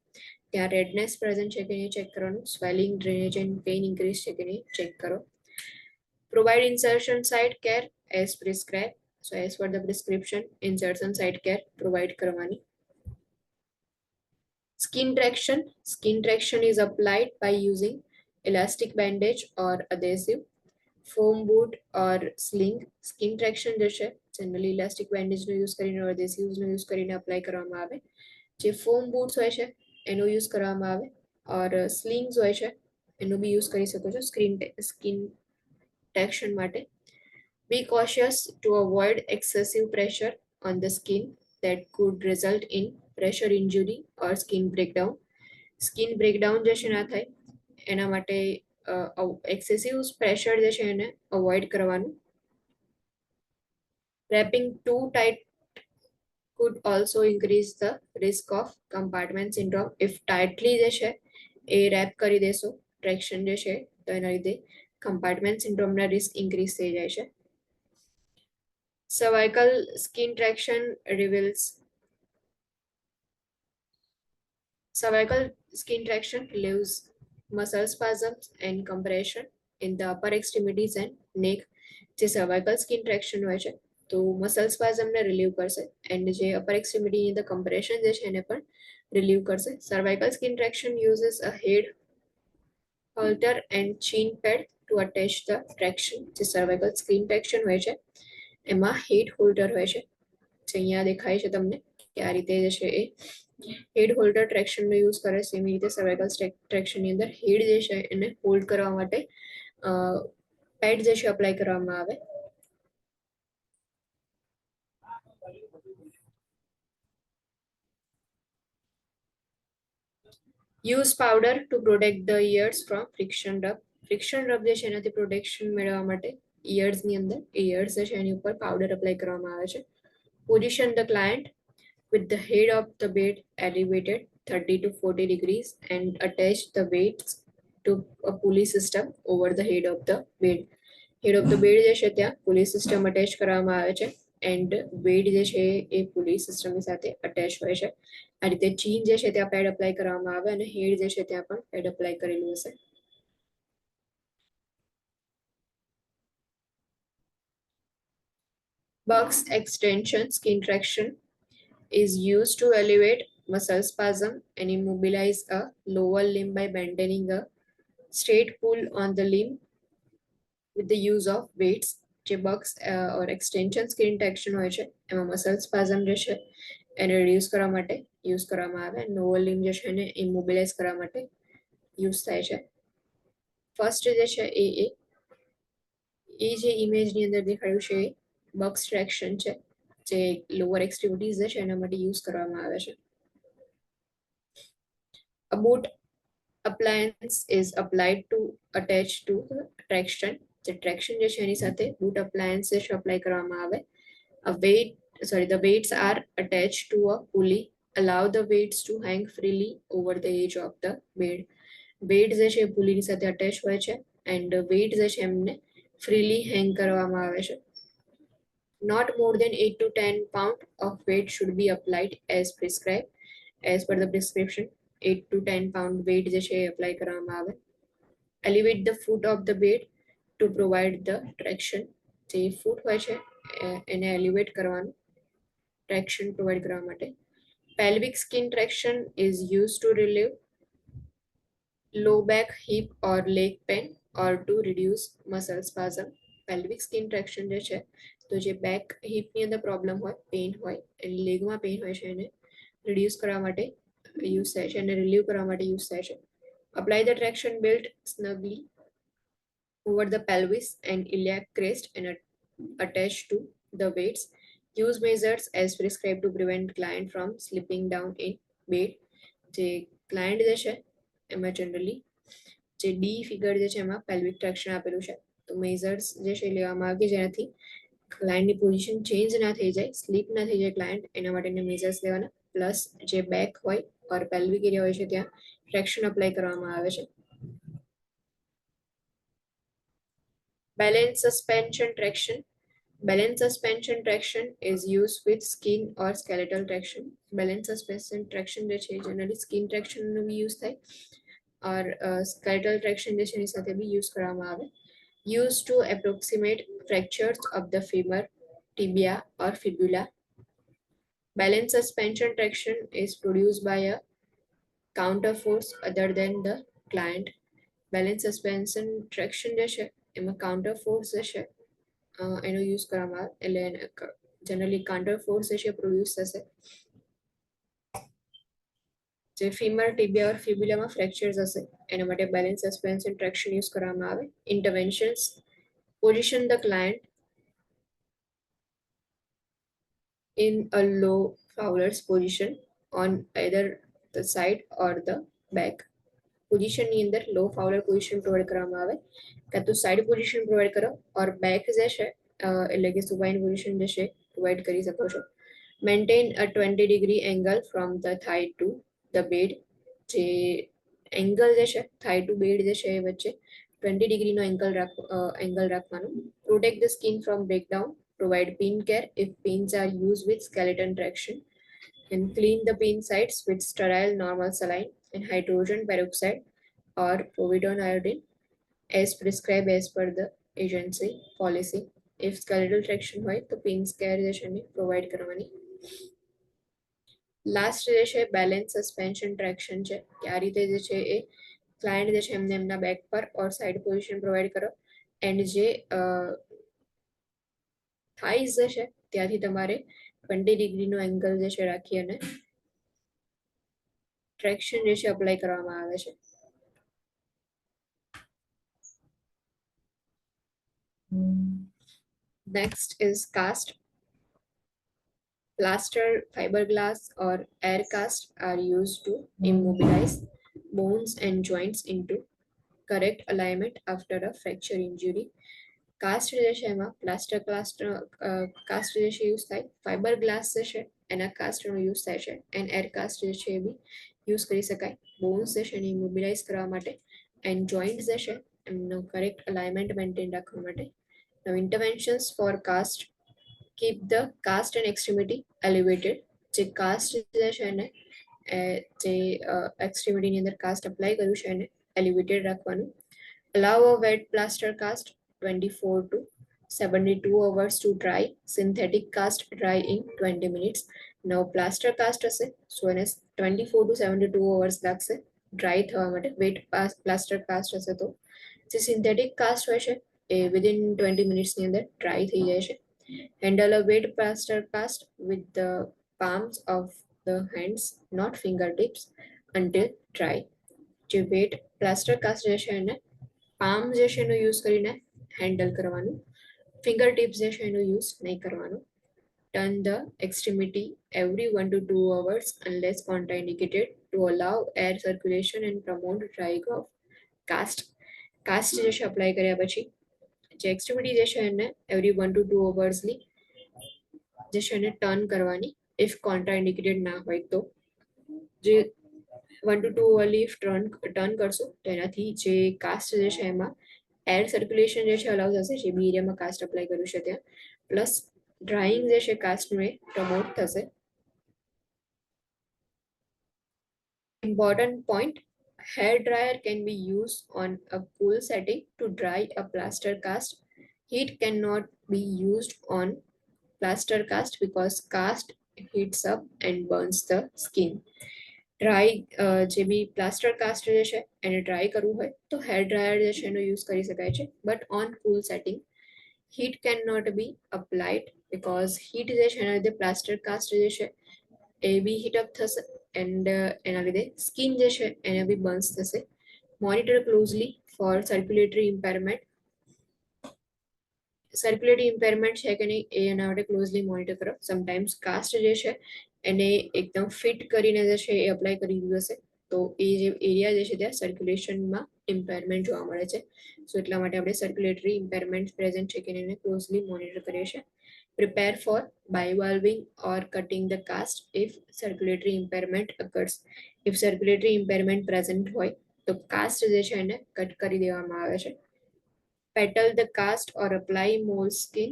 ત્યાં રેડનેસ પ્રેઝન્ટ છે કે નહીં ચેક કરવાનું. Swelling, drainage and pain increase છે કે નહીં ચેક કરો. Provide insertion site care as prescribed. So as per the prescription insertion site care provide કરવાની. Skin traction is applied by using elastic bandage or adhesive, foam boot or sling. Skin traction જે છે generally elastic બેન્ડેજનો use કરીને અડેસિવ્સનો use કરીને apply કરવામાં આવે. જે form boots હોય છે એનો યુઝ કરવામાં આવે, ઓર સ્લિંગ્સ હોય છે એનો બી યુઝ કરી શકો છો સ્કિન ટેક્શન માટે. Be cautious to avoid excessive pressure on the skin that could result in pressure injury or skin breakdown. Skin breakdown જે છે ના થાય એના માટે એક્સેસિવ પ્રેશર જે છે એને અવોઇડ કરવાનું. Wrapping too tight could also increase the risk of compartment syndrome. if tightly જે છે એ રેપ કરી દેશો ટ્રેક્શન જે છે તો એના લીધે કમ્પાર્ટમેન્ટ સિન્ડ્રોમના રિસ્ક ઇન્ક્રીઝ થઈ જાય છે. cervical skin traction reveals cervical skin traction relieves muscle spasms and compression in the upper extremities and neck. જે cervical skin traction હોય છે તો મસલ સ્પાઝમને રિલીવ કરશે એન્ડ જે અપર એક્સ્ટ્રીમિટી ધ કમ્પ્રેશન જે છે એને પણ રિલીવ કરશે. Cervical skin traction uses a head halter and chin pad to attach the traction. જે સર્વાઇકલ સ્કિન ટ્રેક્શન હોય છે એમાં હેડ હોલ્ડર હોય છે જે અહીંયા દેખાય છે તમને કે આ રીતે જે છે એ હેડ હોલ્ડર ટ્રેક્શનનો યુઝ કરે છે. એવી રીતે સર્વાઇકલ ટ્રેક્શનની અંદર હેડ જે છે એને હોલ્ડ કરવા માટે પેડ જે છે અપ્લાય કરવામાં આવે. Use powder to protect the ears from friction rub. Friction rub જે છે એનાથી પ્રોટેક્શન મેળવવા માટે ઇયર્સની અંદર ઇયર્સ જે છે એની ઉપર પાવડર અપ્લાય કરવામાં આવે છે. Position the client with the head of the bed elevated 30 to 40 degrees and attach the weights to a pulley system over the head of the bed. Head of the bed જે છે ત્યાં pulley system attach કરવામાં આવે છે and weight જે છે એ pulley સિસ્ટમની સાથે અટેચ હોય છે. આ રીતે ચીન જે છે ત્યાં પેડ અપ્લાય કરવામાં આવે અને હેડ જે છે ત્યાં પણ પેડ અપ્લાય કરેલું હશે. Buck's extension skin traction is used to elevate muscle spasm and immobilize a lower limb by maintaining a straight pull on the limb with the use of weights. જે બક્સ ઓર extension skin traction હોય છે એમાં muscle spasm જે છે એને reduce કરવા માટે use કરવામાં આવે, લોઅર લિમ્બ જે છે એને ઇમોબિલાઇઝ કરવા માટે યુઝ થાય છે. ફર્સ્ટ જે છે એ જે ઇમેજની અંદર દેખાડ્યું છે એ બક્સ ટ્રેક્શન છે જે લોઅર એક્સ્ટ્રીમિટીઝ જે છે એના માટે યુઝ કરવામાં આવે છે. A boot appliance is applied to attach to the traction. જે ટ્રેક્શન જે છે એની સાથે બૂટ અપ્લાયન્સ જે છે અપ્લાય કરવામાં આવે. The weights are attached to a pulley. Allow the weights to hang freely over the edge of the bed. Weight જે છે પુલીની સાથે અટેચ હોય છે એન્ડ વેઇટ જે છે એમને ફ્રીલી હેંગ કરવામાં આવે છે. Not more than 8 to 10 pound of weight should be applied as prescribed. As per the prescription 8 to 10 pound weight જે છે એપ્લાય કરવામાં આવે. Elevate the foot of the bed to provide the traction. જે ફૂટ હોય છે એને એલિવેટ કરવાનું traction provide કરવા માટે. Pelvic skin traction is used to relieve low back, hip or leg pain or to reduce muscle spasm. Pelvic skin traction જે છે તો જે બેક હિપની અંદર પ્રોબ્લેમ હોય, પેઇન હોય અને લેગમાં પેઇન હોય છે એને રિડ્યુસ કરવા માટે યુઝ થાય છે અને રિલીવ કરવા માટે યુઝ થાય છે. Apply the traction belt snugly over the pelvis and iliac crest and attach to the weights. Use measures as prescribed to prevent client from slipping down in bed. જે client જે છે એમાં generally જે D figure જે છે એમાં pelvic traction આપેલું છે તો મેઝર્સ જે છે લેવામાં આવે જેનાથી ક્લાયન્ટની પોઝિશન ચેન્જ ના થઈ જાય, સ્લીપ ના થઈ જાય ક્લાયન્ટ, એના માટેના મેઝર્સ લેવાના. પ્લસ જે બેક હોય ઓર પેલ્વિક એરિયા હોય છે ત્યાં ટ્રેક્શન અપ્લાય કરવામાં આવે છે. Balance suspension traction. Balance suspension traction is used with skin or skeletal traction. Balance suspension traction જે છે જનરલી સ્કિન ટ્રેક્શનનો બી યુઝ થાય ઓર સ્કેલેટલ ટ્રેક્શન જે છે એની સાથે બી યુઝ કરવામાં આવે. Used to approximate fractures of the femur. tibia or fibula. Balance suspension traction is produced by a counter force other than the client. Balance suspension traction જે છે એમાં counter force જે છે એનો યુઝ કરવામાં આવે એટલે જનરલી counter force જે છે પ્રોડ્યુસ થશે જે ફીમર ટીબિયા ઓર ફિબ્યુલામાં ફ્રેક્ચર્સ હશે એના માટે બેલેન્સ સસ્પેન્શન ટ્રેક્શન યુઝ કરવામાં આવે. ઇન્ટરવેન્શન્સ position the client in a low Fowler's position on either the side or the back. પોઝિશનની અંદર લો ફાઉલર પોઝિશન પ્રોવાઈડ કરવામાં આવે કાં તો સાઈડ પોઝિશન પ્રોવાઈડ કરો ઓર બેક જે છે એટલે કે સુપાઇન પોઝિશન જે છે પ્રોવાઈડ કરી શકો છો. Maintain a 20 degree angle from the થાઈ ટુ ધ બેડ. જે એંગલ જે છે થાઈ ટુ બેડ જે છે એ વચ્ચે 20 ડિગ્રીનો એંગલ રાખવાનું. Protect the skin from breakdown. Provide pin care if pins are use with skeleton traction. And clean the pin sides with sterile normal saline and hydrogen peroxide or povidone iodine as prescribed as per the agency policy. If skeletal traction હોય તો pin square જે છે એને provide કરવાની. Last જે છે balance suspension traction છે કે આ રીતે જે છે એ ક્લાયન્ટ જે છે એમને એમના બેક પર ઓર સાઈડ પોઝિશન પ્રોવાઈડ કરો એન્ડ જે થાઈઝ જે છે ત્યાંથી તમારે 20 ડિગ્રીનો એંગલ જે છે રાખી અને ટ્રેક્શન જે છે અપ્લાય કરવામાં આવે છે. Next is cast. Plaster, fiberglass, or air cast are used to immobilize bones and joints into correct alignment after a fracture injury. Cast જે છે એમાં કાસ્ટ જે છે યુઝ થાય, ફાઈબર ગ્લાસ જે છે એના કાસ્ટનો યુઝ થાય છે એન્ડ એર કાસ્ટ જે છે એ બી યુઝ કરી શકાય બોન્સ જે છે એને ઇમોબિલાઇઝ કરવા માટે એન્ડ જોઈન્ટ જે છે એમનો કરેક્ટ અલાઇનમેન્ટ મેન્ટેન રાખવા માટે. Now interventions for cast. Keep the cast and extremity elevated. જે કાસ્ટ જે છે એને જે એક્સ્ટ્રીમિટીની અંદર કાસ્ટ અપ્લાય કર્યું છે એને એલિવેટેડ રાખવાનું. Allow a wet plaster cast 24 to 72 hours to dry. Synthetic cast dry in 20 minutes. Now plaster cast હશે સો એને 24 to 72 hours લાગશે ડ્રાય થવા માટે. વેટ પ્લાસ્ટર કાસ્ટ હશે તો જે સિન્થેટિક કાસ્ટ હોય છે એ વિધિન 20 મિનિટ્સની અંદર ડ્રાય થઈ જાય છે. Handle a wet plaster cast with the palms of the hands, not fingertips, until dry. જે વેટ પ્લાસ્ટર કાસ્ટ જે છે એને પામ જે છે એનો યુઝ કરીને હેન્ડલ કરવાનું, ફિંગર ટિપ્સ જે છે એનો યુઝ નહીં કરવાનું. Turn the extremity every 1 to 2 hours unless contraindicated to allow air circulation and promote drying of cast. Cast જે છે અપ્લાય કર્યા પછી જે એક્સ્ટ્રીમિટી જે છે એને એવરી 1 to 2 અવર્સની જે છે એને ટર્ન કરવાની ઇફ કોન્ટ્રાઇન્ડિકેટેડ ના હોય તો. જે 1 to 2 અવરલી ટર્ન કરશો તો એનાથી જે કાસ્ટ જે છે એમાં એર સર્ક્યુલેશન જે છે અલાઉ થશે જે બી એરિયામાં કાસ્ટ અપ્લાય કર્યું છે ત્યાં પ્લસ ડ્રાઇંગ જે છે કાસ્ટનું એ પ્રમોટ થશે. Important point. Hair dryer can be used on a cool setting to dry a plaster cast. Heat cannot be used on plaster cast because cast heats up and burns the skin. Dry જે બી plaster cast જે છે એને dry કરવું હોય તો hair dryer જે છે એનો યુઝ કરી શકાય છે but on cool setting. Heat can not be applied because heat જે છે એના લીધે પ્લાસ્ટર કાસ્ટ જે છે એ બી હીટઅપ થશે એન્ડ એના લીધે સ્કિન જે છે એને બી બર્ન્સ થશે. Monitor closely for circulatory impairment. Circulatory impairment છે કે નહીં એ એના માટે ક્લોઝલી મોનિટર કરો. સમટાઈમ્સ કાસ્ટ જે છે એને એકદમ ફિટ કરીને જે છે એ અપ્લાય કરી દીધું હશે તો એ જે એરિયા જે છે ત્યાં સર્ક્યુલેશનમાં ઇમ્પેરમેન્ટ જોવા મળે છે. સો એટલા માટે આપણે સર્ક્યુલેટરી ઇમ્પેરમેન્ટ પ્રેઝન્ટ છે કે એને ક્લોઝલી મોનિટર કરીએ છીએ. Prepare four bivalving or cutting the cast if circulatory impairment occurs. If circulatory impairment present હોય તો કાસ્ટ જે છે એને કટ કરી દેવામાં આવે છે. Petal the cast or apply moleskin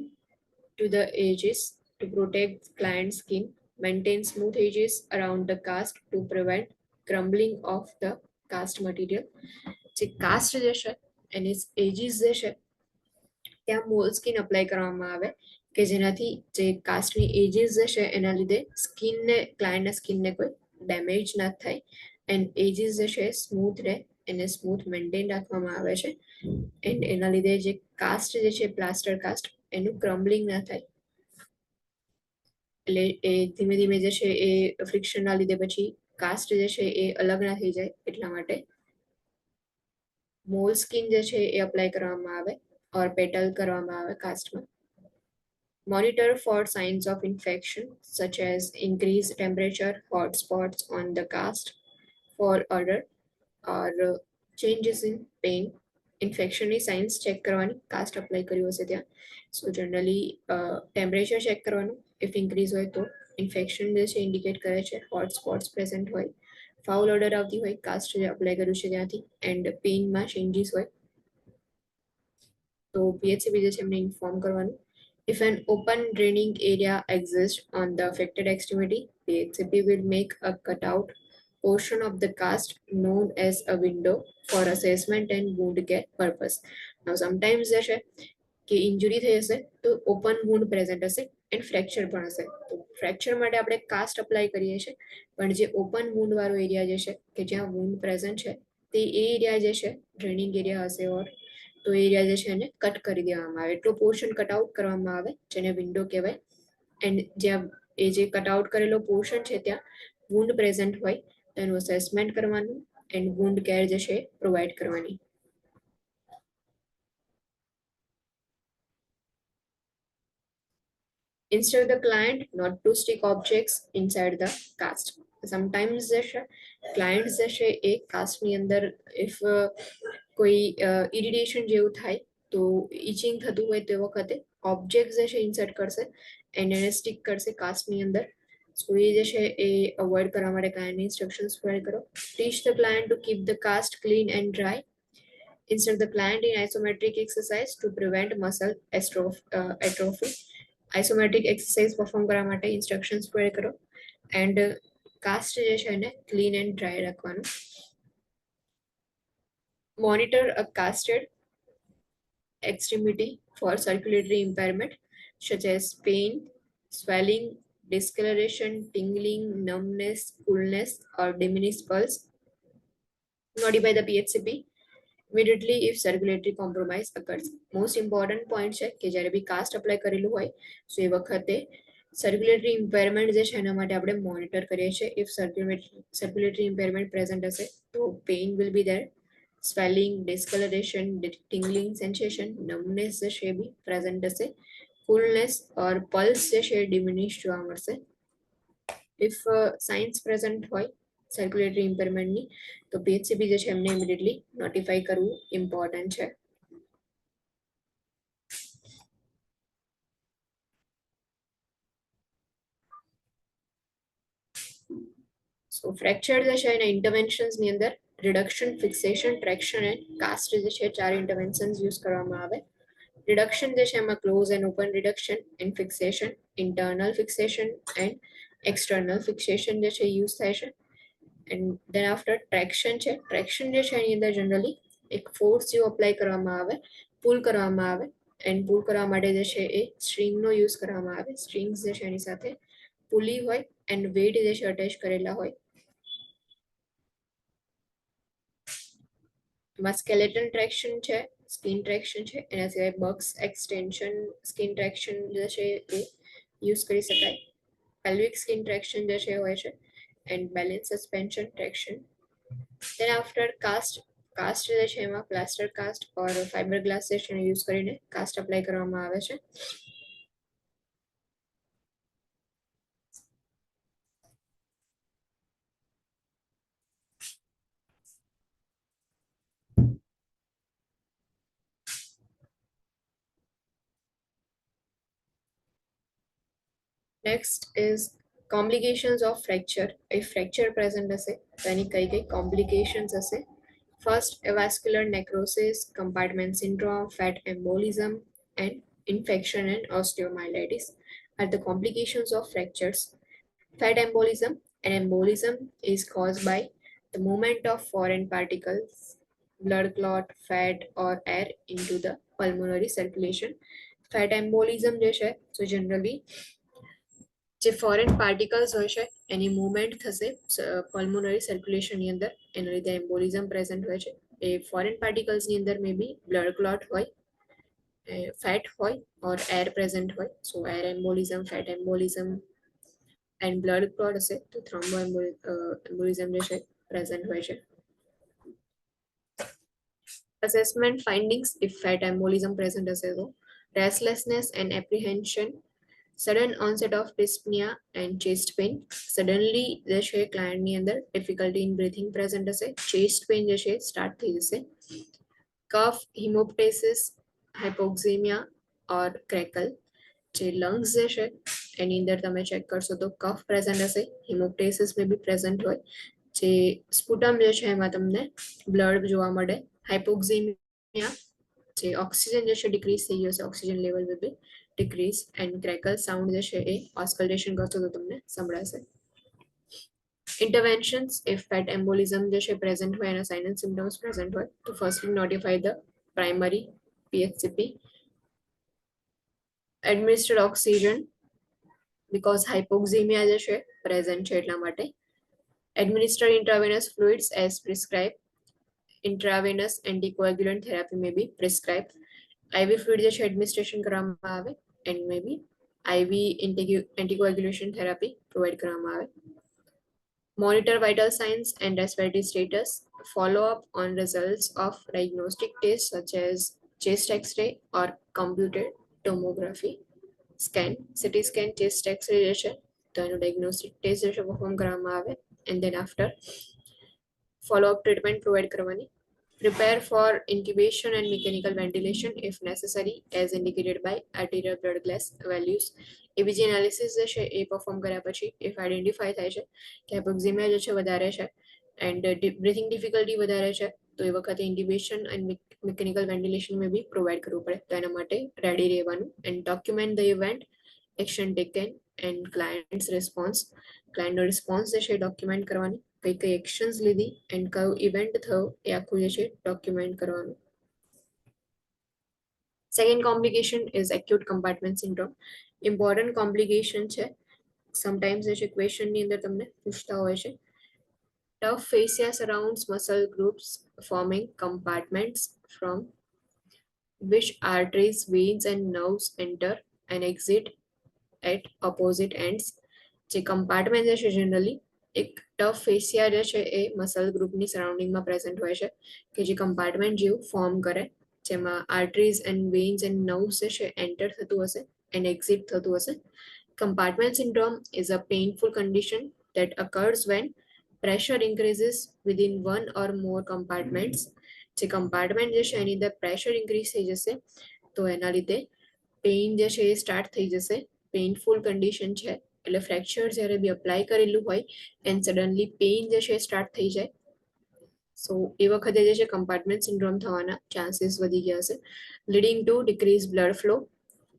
to the edges to protect client skin. Maintain smooth edges around the cast to prevent crumbling of the cast material. જે કાસ્ટ જે છે એની એજીસ જે છે ત્યાં મોલસ્કિન અપ્લાય કરવામાં આવે કે જેનાથી જે કાસ્ટની એજીસ છે એના લીધે ક્લાયન્ટના સ્કિનને કોઈ ડેમેજ ના થાય એન્ડ એજીસ જે છે સ્મૂથ રહે, એને સ્મૂથ મેન્ટેન રાખવામાં આવે છે. એન્ડ એના લીધે જે કાસ્ટ જે છે પ્લાસ્ટર કાસ્ટ એનું ક્રમ્બલિંગ ના થાય, એટલે એ ધીમે ધીમે જે છે એ ફ્રિક્શનના લીધે પછી કાસ્ટ જે છે એ અલગ ના થઈ જાય એટલા માટે મોલ સ્કિન જે છે એ અપ્લાય કરવામાં આવે ઓર પેટલ કરવામાં આવે કાસ્ટમાં. Monitor for signs of infection such as increased temperature, hot spots on the cast for odor or changes in pain. ઇન્ફેક્શનની સાઇન્સ ચેક કરવાની કાસ્ટ અપ્લાય કર્યું હશે ત્યાં. સો જનરલી ટેમ્પરેચર ચેક કરવાનું, ઇફ ઇન્ક્રીઝ હોય તો ઇન્ફેક્શન જે છે ઇન્ડિકેટ કરે છે, હોટ સ્પોટ્સ પ્રેઝન્ટ હોય, ફાઉલ ઓર્ડર આવતી હોય કાસ્ટ જે અપ્લાય કર્યું છે ત્યાંથી, એન્ડ પેઇનમાં ચેન્જીસ હોય તો PHCP જે છે એમને ઇન્ફોર્મ કરવાનું. If an open draining area exists on the affected extremity, PHCP will make a cutout portion of the cast known as a window for assessment and wound care purpose. Now, sometimes જે છે કે ઇન્જુરી થઈ હશે તો open wound present હશે and fracture પણ હશે, તો ફ્રેક્ચર માટે આપણે કાસ્ટ અપ્લાય કરીએ છીએ, પણ જે ઓપન wound વાળો એરિયા જે છે કે જ્યાં wound પ્રેઝન્ટ છે તે એરિયા જે છે ડ્રેનિંગ એરિયા હશે ઓર તો એરિયા જે છે એને કટ કરી દેવામાં આવે, એટલો પોર્શન કટ આઉટ કરવામાં આવે જેને વિન્ડો કહેવાય. એન્ડ જ્યાં એ જે કટ આઉટ કરેલો પોર્શન છે ત્યાં વુન્ડ પ્રેઝન્ટ હોય તો એનું અસેસમેન્ટ કરવાનું એન્ડ વુન્ડ કેર જે છે પ્રોવાઈડ કરવાની. Instruct the client not to stick objects inside the cast. Sometimes જે છે ક્લાયન્ટ જે છે એ કાસ્ટની અંદર ઇફ કોઈ ઇરિટેશન જેવું થાય તો ઇચિંગ થતું હોય તે વખતે ઓબ્જેક્ટ જે છે ઇન્સર્ટ કરશે એન્ડ એને સ્ટિક કરશે કાસ્ટની અંદર. સો એ જે છે એ અવોઇડ કરવા માટે ક્લાયન્ટને ઇન્સ્ટ્રક્શન્સ પ્રોવાઈડ કરો. Teach the client to keep the cast clean and dry. Instruct the client in isometric exercise to prevent muscle atrophy. Isometric exercise perform કરવા માટે ઇન્સ્ટ્રક્શન્સ પ્રોવાઈડ કરો એન્ડ કાસ્ટ જે છે એને ક્લીન એન્ડ ડ્રાય રાખવાનું. Monitor a casted extremity for circulatory impairment such as pain, swelling, discoloration, tingling, numbness, coolness, or diminished pulse. Notify the PHCP immediately if circulatory compromise occurs. Most important point છે કે જ્યારે બી cast apply કરેલું હોય સો એ વખતે circulatory ઇમ્પેરમેન્ટ જે છે એના માટે આપણે મોનિટર કરીએ છીએ. ઇફ સર્ક્યુલેટરી ઇમ્પેરમેન્ટ પ્રેઝન્ટ હશે તો pain will be there, swelling, discolouration, tingling sensation, numbness જે છે એ બી પ્રેઝન્ટ હશે, કુલનેસ ઓર પલ્સ જે છે ડિમિનિશ જોવા મળશે. ઇફ સાઇન્સ પ્રેઝન્ટ હોય સર્ક્યુલેટરી ઇમ્પેરમેન્ટની તો PHCP જે છે એમને ઇમિડિયેટલી નોટિફાઈ કરવું ઇમ્પોર્ટન્ટ છે. સો ફ્રેક્ચર જે છે એના ઇન્ટરવેન્શન્સની અંદર reduction, fixation, traction and cast જે છે 4 ઇન્ટરવેન્શન્સ યુઝ કરવામાં આવે. રિડક્શન જે છે એમાં close and open reduction and fixation, internal fixation and external fixation જે છે યુઝ થાય છે. એન્ડ દેન આફ્ટર ટ્રેક્શન છે, ટ્રેક્શન જે છે એની અંદર જનરલી એક ફોર્સ જેવું અપ્લાય કરવામાં આવે, પુલ કરવામાં આવે એન્ડ પુલ કરવા માટે જે છે એ સ્ટ્રિંગનો યુઝ કરવામાં આવે. સ્ટ્રિંગ્સ જે છે એની સાથે પુલી હોય એન્ડ વેટ જે છે અટેચ કરેલા હોય. એમાં સ્કેલેટન ટ્રેક્શન છે, સ્કિન ટ્રેક્શન છે, એના સિવાય બક્સ એક્સટેન્શન સ્કિન ટ્રેક્શન જે છે એ યુઝ કરી શકાય. પેલ્વિક સ્કિન ટ્રેક્શન જે છે હોય છે and balance suspension traction. Then after cast જે છે એમાં plaster cast or fibre glass જે છે યુઝ કરીને કાસ્ટ અપ્લાય કરવામાં આવે છે. Next is complications of fracture. If fracture present હશે તો એની કઈ કઈ complications હશે. First, avascular necrosis, compartment syndrome, fat embolism, and infection and osteomyelitis are the complications of fractures. Fat embolism. An embolism is caused by the movement of foreign particles, blood clot, fat, or air into the pulmonary circulation. Fat embolism જે છે તો generally જે foreign particles હોય છે એની movement થશે pulmonary સર્ક્યુલેશનની અંદર, એના લીધે એમ્બોલિઝમ પ્રેઝન્ટ હોય છે. એ ફોરેન પાર્ટિકલ્સની અંદર મે બી બ્લડ ક્લોટ હોય, ફેટ હોય ઓર એર પ્રેઝન્ટ હોય. So air embolism, fat embolism and blood clot હશે તો થ્રોમ્બો એમ્બોલિઝમ જે છે પ્રેઝન્ટ હોય છે. Assessment findings if fat embolism present હશે તો restlessness and apprehension, sudden onset of dyspnea and chest pain, suddenly જે છે ક્લાયન્ટની અંદર difficulty in breathing present હશે, chest pain જે છે સ્ટાર્ટ થઈ જશે, cough, hemoptysis, hypoxemia or crackle. જે લંગ્સ જે છે એની અંદર તમે ચેક કરશો તો કફ પ્રેઝન્ટ હશે, હિમોપ્ટેસિસ મે બી પ્રેઝન્ટ હોય, જે સ્પુટમ જે છે એમાં તમને બ્લડ જોવા મળે, હાઇપોક્સિમિયા જે ઓક્સિજન જે છે ડિક્રીઝ થઈ ગયો છે, oxygen level may be decrease, and crackle sound જે છે એ ઓસ્કલ્ટેશન કરશો તો તમને સંભળાશે. ઇન્ટરવેન્શન્સ ઇફ ફેટ એમ્બોલિઝમ જે છે પ્રેઝન્ટ હોય એના સાઇન એન્ડ સિમ્ટમ્સ પ્રેઝન્ટ હોય તો firstly notify the primary PHCP, administer oxygen because hypoxemia જે છે પ્રેઝન્ટ છે એટલા માટે, administer intravenous fluids as prescribed, intravenous anticoagulant therapy may be prescribed, IV fluid જે છે એડમિનિસ્ટ્રેશન કરવામાં આવે and maybe IV anticoagulation therapy provide કરવામાં આવે. Monitor vital signs and respiratory status, follow up on results of diagnostic tests such as chest X-ray or computed tomography. Scan, CT scan, chest X-ray જે છે તો એનું diagnostic test જે છે perform કરવામાં આવે and then after follow up treatment provide કરવાની. Prepare for incubation and mechanical ventilation if necessary as indicated by arterial blood glass values. ABG analysis જે છે એ પરફોર્મ કર્યા પછી ઇફ આઈડેન્ટિફાય થાય છે કે હાઇપોક્સિમિયા જે છે વધારે છે એન્ડ બ્રીથિંગ ડિફિકલ્ટી વધારે છે તો એ વખતે ઇન્ક્યુબેશન એન્ડ મિકેનિકલ વેન્ટિલેશન મેં બી પ્રોવાઈડ કરવું પડે, તો એના માટે રેડી રહેવાનું and document the event, action taken and client's response. ક્લાયન્ટનો રિસ્પોન્સ જે છે ડોક્યુમેન્ટ કરવાની, કઈ કઈ એક્શન્સ લીધી એન્ડ કયો ઇવેન્ટ થયો એ આખું જે છે ડોક્યુમેન્ટ કરવાનું. Second complication is acute compartment syndrome. Important complication છે, સમટાઈમ્સ જે છે ક્વેશ્ચનની અંદર તમને પૂછતા હોય છે. Tough fascia surrounds muscle groups forming compartments from which arteries, veins and nerves enter and exit at opposite ends. જે કમ્પાર્ટમેન્ટ જે છે જનરલી એક ટફ ફેસિયા જે છે એ મસલ ગ્રુપની સરાઉન્ડિંગમાં પ્રેઝન્ટ હોય છે કે જે કમ્પાર્ટમેન્ટ જેવું ફોર્મ કરે, જેમાં arteries and vans and nerves જે છે એન્ટર થતું હશે એન્ડ એક્ઝિટ થતું હશે. Compartment syndrome is a painful condition that occurs when pressure increases within one or more compartments. જે કમ્પાર્ટમેન્ટ જે છે એની અંદર પ્રેશર ઇન્ક્રીઝ થઈ જશે તો એના લીધે પેઇન જે છે એ સ્ટાર્ટ થઈ જશે. પેઇનફુલ કન્ડિશન છે એટલે ફ્રેક્ચર જ્યારે બી અપ્લાય કરેલું હોય એન્ડ સડનલી પેઇન જે છે સ્ટાર્ટ થઈ જાય, સો એ વખતે જે છે કમ્પાર્ટમેન્ટ સિન્ડ્રોમ થવાના ચાન્સીસ વધી ગયા છે. Leading to decrease blood flow,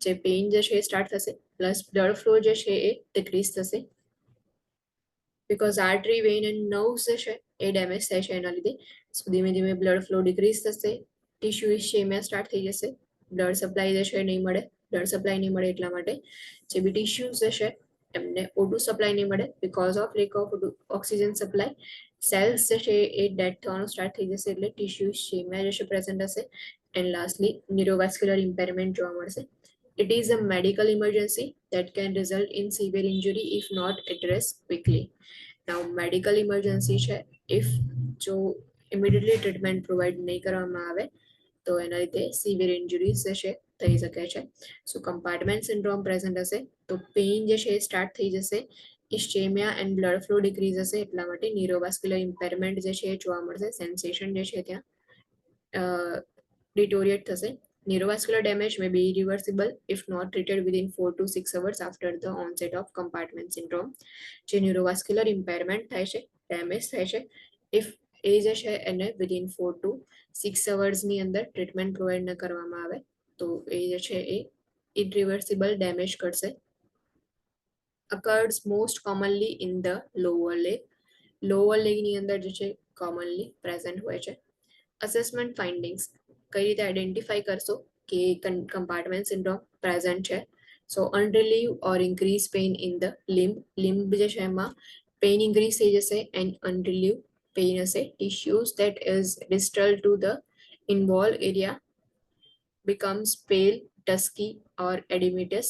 જે પેઇન જે છે એ સ્ટાર્ટ થશે પ્લસ બ્લડ ફ્લો જે છે એ ડિક્રીઝ થશે because artery, vein and nerves જે છે એ ડેમેજ થાય છે એના લીધે. સો ધીમે ધીમે બ્લડ ફ્લો ડિક્રીઝ થશે, ટિશ્યુ ઇસ્કેમિયા સ્ટાર્ટ થઈ જશે, બ્લડ સપ્લાય જે છે નહીં મળે, બ્લડ સપ્લાય નહીં મળે એટલા માટે જે બી ટિશ્યુઝ જે છે એમને O2 સપ્લાય નહીં મળે because of lack of oxygen supply. Cells જે છે એ ડેડ થવાનું સ્ટાર્ટ થઈ જશે એટલે ટિશ્યુ ઇસ્કેમિયા જે છે પ્રેઝન્ટ હશે એન્ડ લાસ્ટલી ન્યુરોવાસ્ક્યુલર ઇમ્પેરમેન્ટ જોવા મળશે. It is a medical emergency that can result in severe injury if not addressed quickly. Now, medical emergency છે if જો immediately ટ્રીટમેન્ટ પ્રોવાઈડ નહીં કરવામાં આવે તો એના લીધે સિવિયર ઇન્જરીઝ જે છે થઈ શકે છે. સો કમ્પાર્ટમેન્ટ સિન્ડ્રોમ પ્રેઝન્ટ હશે તો પેઇન જે છે એ સ્ટાર્ટ થઈ જશે, ઇસ્કેમિયા એન્ડ બ્લડ ફ્લો ડિક્રીઝ હશે એટલા માટે ન્યુરોવાસ્ક્યુલર ઇમ્પેરમેન્ટ જે છે એ જોવા મળશે, સેન્સેશન જે છે ત્યાં ડિટોરિએટ થશે. Neurovascular damage may be irreversible if not treated within 4 to 6 hours after the onset of compartment syndrome. જે ન્યુરોવાસ્ક્યુલર ઇમ્પેરમેન્ટ થાય છે, ડેમેજ થાય છે, ઇફ એ જે છે એને વિધિન 4 to 6 અવર્સની અંદર ટ્રીટમેન્ટ પ્રોવાઈડ ન કરવામાં આવે તો એ જે છે એ ઇરરિવર્સિબલ ડેમેજ કરશે. Occurs most commonly in the lower leg. Lower લેગની અંદર જે છે કોમનલી પ્રેઝન્ટ હોય છે. અસેસમેન્ટ ફાઇન્ડિંગ્સ, કઈ રીતે આઈડેન્ટિફાઈ કરશો કે કમ્પાર્ટમેન્ટ સિન્ડ્રોમ પ્રેઝન્ટ છે. So unrelieve or increase pain in the limb જે છે એમાં પેઇન ઇન્ક્રીઝ થઈ જશે એન્ડ અનરિલીવ પેઇન હશે. Tissues that is distal to the involve area becomes pale, dusky or edematous.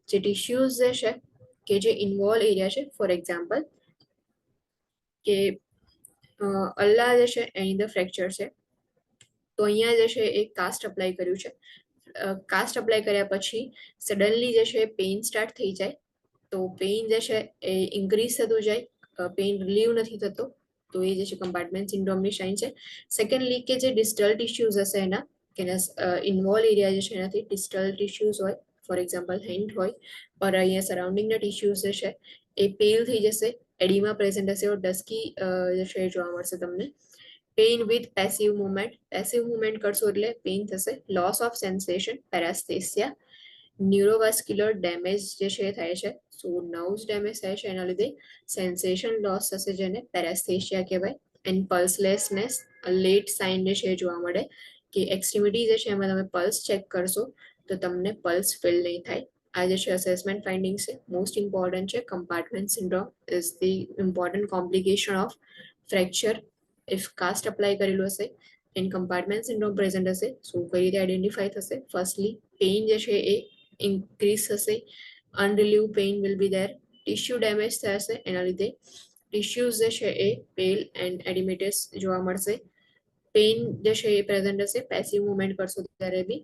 જે ટિશ્યુઝ જે છે કે જે ઇન્વોલ્વ એરિયા છે, ફોર એક્ઝામ્પલ કે અલ્લા જે છે એની અંદર ફ્રેક્ચર છે, તો અહીંયા જે છે એ કાસ્ટ અપ્લાય કર્યું છે. કાસ્ટ અપ્લાય કર્યા પછી સડનલી જે છે પેઇન સ્ટાર્ટ થઈ જાય, તો પેઇન જે છે એ ઇન્ક્રીઝ થતું જાય, પેઇન રિલીવ નથી થતો, તો એ જે છે કમ્પાર્ટમેન્ટ સિન્ડ્રોમની સાઇન છે. સેકન્ડલી કે જે ડિસ્ટલ ટિશ્યુઝ હશે એના કે ઇન્વોલ્વ એરિયા જે છે એનાથી ડિસ્ટલ ટિશ્યુઝ હોય, ફોર એક્ઝામ્પલ હેન્ડ હોય, પર અહીંયા સરાઉન્ડિંગના ટિશ્યુઝ જે છે એ પેલ થઈ જશે, એડીમાં પ્રેઝન્ટ હશે, ઓર ડસ્કી જે છે જોવા મળશે તમને. પેઇન વિથ પેસિવ મુવમેન્ટ કરશો એટલે પેઇન થશે. લોસ ઓફ સેન્સેશન, પેરાસ્થેસિયા, ન્યુરોવાસ્ક્યુલર ડેમેજ જે છે થાય છે. સો નર્વ્સ ડેમેજ થાય છે, એના લીધે સેન્સેશન લોસ થશે, જેને પેરાસ્થેસિયા કહેવાય. એન્ડ પલ્સલેસનેસ, લેટ સાઇન જે છે જોવા મળે કે એક્સ્ટ્રીમિટી જે છે એમાં તમે પલ્સ ચેક કરશો તો તમને પલ્સ ફીલ નહીં થાય. આ જે છે અસેસમેન્ટ ફાઇન્ડિંગ્સ છે. મોસ્ટ ઇમ્પોર્ટન્ટ છે compartment syndrome is the important complication of fracture if cast apply કરેલું હશે એન્ડ કમ્પાર્ટમેન્ટ સિન્ડ્રોમ પ્રેઝન્ટ હશે. સો કઈ રીતે આઈડેન્ટિફાય થશે? ફર્સ્ટલી પેઇન જે છે એ ઇન્ક્રીઝ થશે, unrelieve pain will be there, tissue damage થશે, એના લીધે ટિશ્યુઝ જે છે એ પેલ એન્ડ એડિમેટસ જોવા મળશે. પેઇન જે છે એ પ્રેઝન્ટ હશે, પેસિવ મુવમેન્ટ કરશો ત્યારે બી.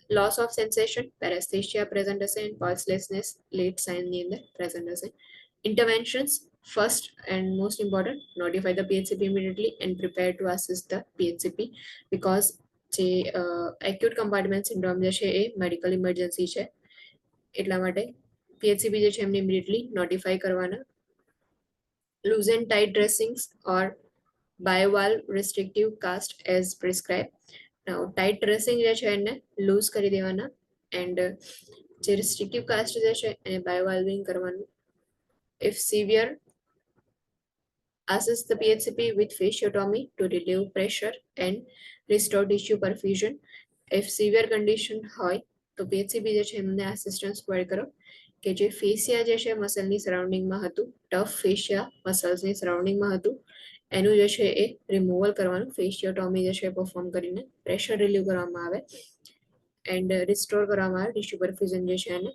લોસ ઓફ સેન્સેશન, પેરાસ્થેસિયા પ્રેઝન્ટ હશે એન્ડ પલ્સલેસનેસ લેટ સાઇનની અંદર પ્રેઝન્ટ હશે. Interventions: first and most important, notify the PHCP immediately and prepare to assist the PHCP because જે એક્યુટ કમ્પાર્ટમેન્ટ સિન્ડ્રોમ જે છે એ મેડિકલ ઇમરજન્સી છે, એટલા માટે પીએચસીપી જે છે એમને ઇમિડિયેટલી નોટિફાઈ કરવાના. Loose and tight dressings or bivalve restrictive cast as prescribed. Now tight dressing જે છે એને લૂઝ કરી દેવાના એન્ડ જે રિસ્ટ્રિક્ટિવ કાસ્ટ જે છે એને બાયોવાલ્વિંગ કરવાનું. If severe, assist the PHCP with fasciotomy to relieve pressure and restore tissue perfusion. If severe condition હોય તો PHCP જે છે એમને આસિસ્ટન્સ પ્રોવાઈડ કરો કે જે ફેસિયા જે છે મસલની સરાઉન્ડિંગમાં હતું, ટફ ફેશિયા મસલ્સની સરાઉન્ડિંગમાં હતું, એનું જે છે એ રિમૂવલ કરવાનું, ફેશિયોટોમી જે છે પરફોર્મ કરીને પ્રેશર રિલીવ કરવામાં આવે એન્ડ રિસ્ટોર કરવામાં આવે ટિશ્યુ પરફ્યુઝન જે છે એને.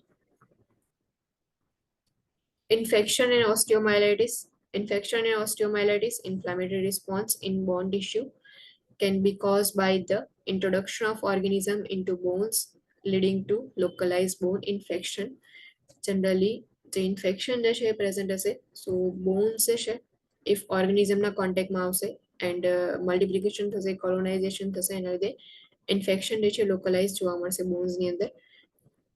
Infection and osteomyelitis. Infection and osteomyelitis, inflammatory response in bone tissue, can be caused by the introduction of organism into bones, leading to localized bone infection. Generally, the infection જે છે present હશે, so bones જે છે if organismના કોન્ટેક્ટમાં આવશે and multiplication થશે, કોલોનાઇઝેશન થશે, એના લીધે ઇન્ફેક્શન જે છે લોકલાઇઝ જોવા મળશે બોન્સની અંદર.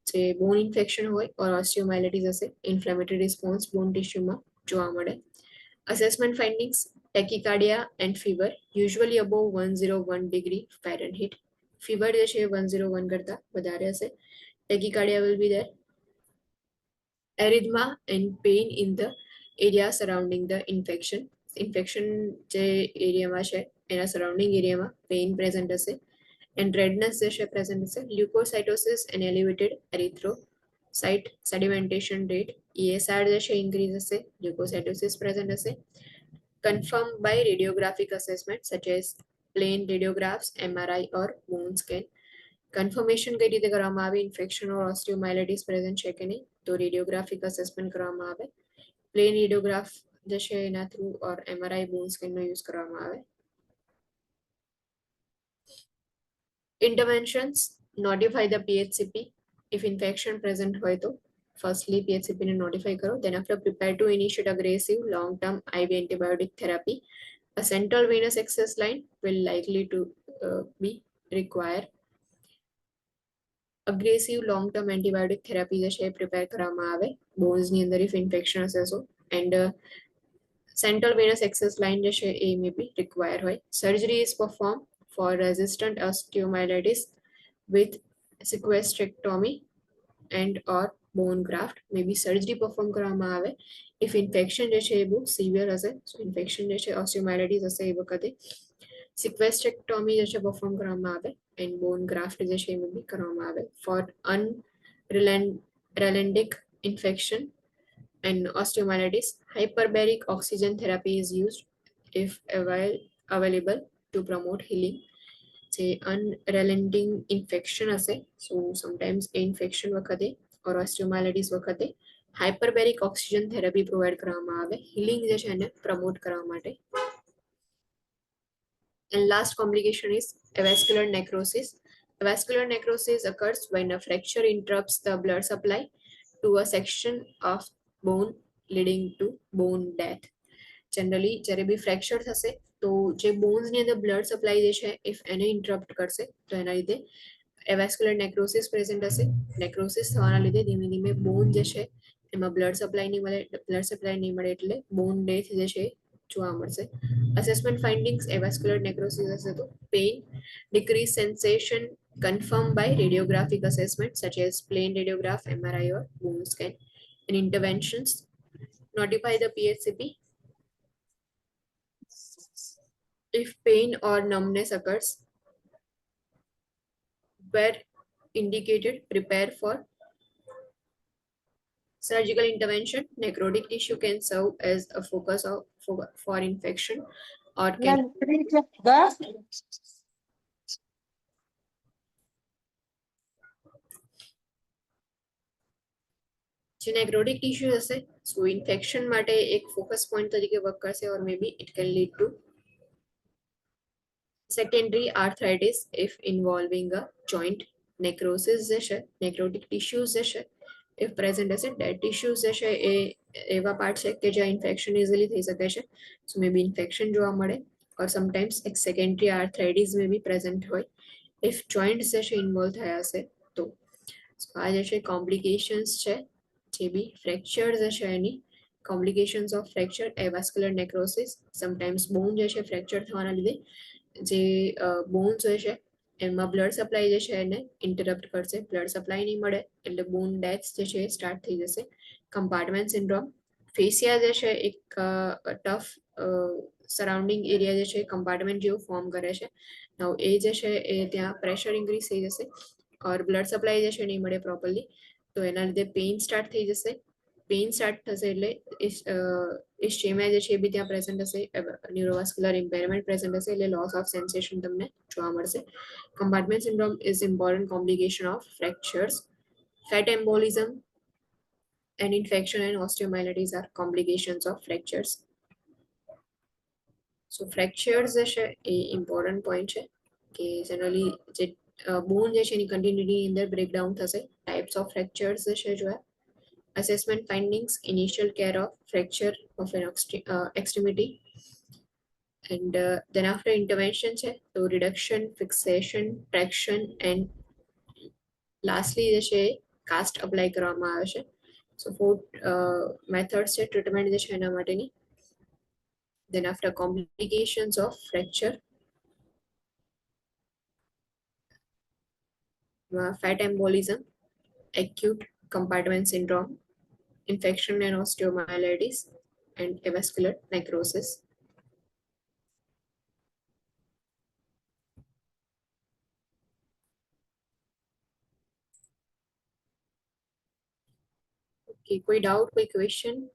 જે બોન ઇન્ફેક્શન હોય ઓર ઓસ્ટિયોમાઇલિટીસ હશે, ઇન્ફ્લેમેટરી રિસ્પોન્સ બોન ટિશ્યુમાં જોવા મળે. Assessment findings: tachycardia and fever usually above 101 degree Fahrenheit. Fever જે છે 101 કરતા વધારે હશે. Tachycardia will be there. Erythema and pain in the area surrounding the infection. Infection જે એરિયામાં છે એના સરાઉન્ડિંગ એરિયામાં પેઇન પ્રેઝન્ટ હશે એન્ડ રેડનેસ જે છે પ્રેઝન્ટ હશે. Leukocytosis and elevated erythrocyte sedimentation rate, ESR જે છે ઇન્ક્રીઝ હશે, લ્યુકોસાઇટોસિસ પ્રેઝન્ટ હશે. Confirm by radiographic assessment such as plane રેડિયોગ્રાફ્સ, MRI or bone scan. Confirmation કઈ રીતે કરવામાં આવે ઇન્ફેક્શન ઓર ઓસ્ટિયોમાઇલિટીસ પ્રેઝન્ટ છે કે નહીં, તો રેડિયોગ્રાફિક અસેસમેન્ટ કરવામાં આવે. પ્લેન રેડિયોગ્રાફ જે છે એના થ્રુ ઓર MRI બોન સ્કેનનો યુઝ કરવામાં આવે. Interventions: notify the PHCP if infection present હોય તો firstly PHCP ને notify કરો. Then after prepare to initiate aggressive long-term IV antibiotic therapy. A central venous access line will likely to be required. Aggressive long term antibiotic therapy જે છે એ prepare કરવામાં આવે બોન્સની અંદર if infection હશે so and central venous access line જે છે એ may be require હોય. Surgery is perform for resistant osteomyelitis with sequestrectomy and or bone graft. May be surgery perform કરવામાં આવે ઇફ ઇન્ફેક્શન જે છે એ બહુ સિવિયર હશે. સો ઇન્ફેક્શન જે છે ઓસ્ટિયોમાઇલિટીસ હશે એ વખતે સિક્વેસ્ટ્રેક્ટોમી જે છે પરફોર્મ કરવામાં આવે એન્ડ બોન ગ્રાફ્ટ જે છે એ બી કરવામાં આવે. For Relendic infection and osteomyelitis. Hyperbaric oxygen therapy is used if available to promote healing. જે unrelenting infection હશે, so sometimes એ infection વખતે or osteomyelitis વખતે hyperbaric oxygen therapy provide કરવામાં આવે healing જે છે એને promote કરવા માટે. And last complication is avascular necrosis. Avascular necrosis occurs when a fracture interrupts the blood supply to a section of bone leading to bone death. Generally જ્યારે બી fracture થશે તો જે બોન્સ ની અંદર બ્લડ સપ્લાય જે છે ઇફ એને interrupt કરશે તો એના લીધે એવાસ્ક્યુલર નેક્રોસિસ પ્રેઝન્ટ હશે. નેક્રોસિસ થવાના લીધે ધીમે ધીમે બોન જે છે એમાં બ્લડ સપ્લાય નહીં મળે એટલે બોન ડેથ જે છે જોવા મળશે. અસેસમેન્ટ ફાઇન્ડિંગ્સ એવાસ્ક્યુલર નેક્રોસિસ હશે તો pain, decreased sensation confirmed by radiographic assessment such as plain radiograph, MRI or bone scan. And interventions, notify the PHCP if pain or numbness occurs. Where indicated, prepare for surgical intervention. Necrotic tissue can serve as a focus for infection or can જે necrotic tissue હશે so infection માટે એક focus point તરીકે work કરશે or maybe it can lead to secondary arthritis if involving a joint. necrosis જે છે necrotic tissues જે છે if present હશે dead tissues જે છે એ એવા પાર્ટ છે કે જ્યાં ઇન્ફેક્શન ઇઝીલી થઈ શકે છે સો મે બી ઇન્ફેક્શન જોવા મળે or sometimes એક secondary arthritis મે બી પ્રેઝન્ટ હોય if joints જે છે ઇન્વોલ્વ થયા હશે તો આ જે છે કોમ્પ્લિકેશન્સ છે જે બી ફ્રેક્ચર જે છે એની complications of fracture avascular necrosis. Sometimes bone જે છે ફ્રેક્ચર થવાના લીધે જે બોન્સ હોય છે એમાં બ્લડ સપ્લાય જે છે એને ઇન્ટરપ્ટ કરશે. બ્લડ સપ્લાય નહીં મળે એટલે બોન ડેથ જે છે એ સ્ટાર્ટ થઈ જશે. કમ્પાર્ટમેન્ટ સિન્ડ્રોમ, ફેસિયા જે છે એક ટફ સરાઉન્ડિંગ એરિયા જે છે કમ્પાર્ટમેન્ટ જેવું ફોર્મ કરે છે. નવ એ જે છે એ ત્યાં પ્રેશર ઇન્ક્રીઝ થઈ જશે ઓર બ્લડ સપ્લાય જે છે નહીં મળે પ્રોપરલી તો એના લીધે પેઇન સ્ટાર્ટ થઈ જશે. પેઇન સ્ટાર્ટ થશે એટલે ઇસ્ચેમિયા જે છે એ બી ત્યાં પ્રેઝન્ટ હશે, ન્યુરોવાસ્ક્યુલર ઇમ્પેરમેન્ટ પ્રેઝન્ટ હશે એટલે લોસ ઓફ સેન્સેશન તમને જોવા મળશે. Compartment syndrome is important complication of fractures. Fat embolism and infection and osteomyelitis are complications of fractures. So fractures જે છે એ ઇમ્પોર્ટન્ટ પોઈન્ટ છે કે જનરલી જે બોન જે છે એની કન્ટિન્યુટી અંદર બ્રેકડાઉન થશે. ટાઈપ્સ ઓફ ફ્રેક્ચર્સ જે છે જોયા. assessment findings, initial care of fracture of an extremity, and then after intervention છે તો reduction, fixation, traction and lastly જે છે cast apply કરવામાં આવે છે. so 4 methods છે ટ્રીટમેન્ટ જે છે એના માટેની. then after complications of fracture, fat embolism, acute compartment syndrome, infection and osteomyelitis, and avascular necrosis. Okay, કોઈ doubt, કોઈ question?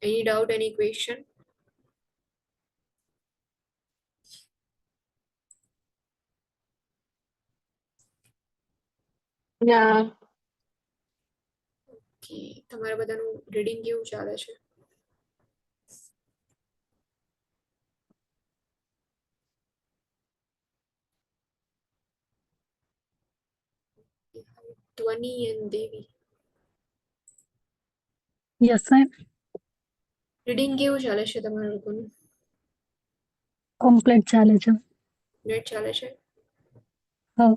Any doubt, any question? Yeah. Okay, તમારા બધાનું રીડિંગ કેવું ચાલે છે? Dhwani and Devi. Yes, ma'am. Reading કેવું ચાલે છે તમારા લોકોનું? Complete ચાલે છે. નેટ ચાલે છે? હા.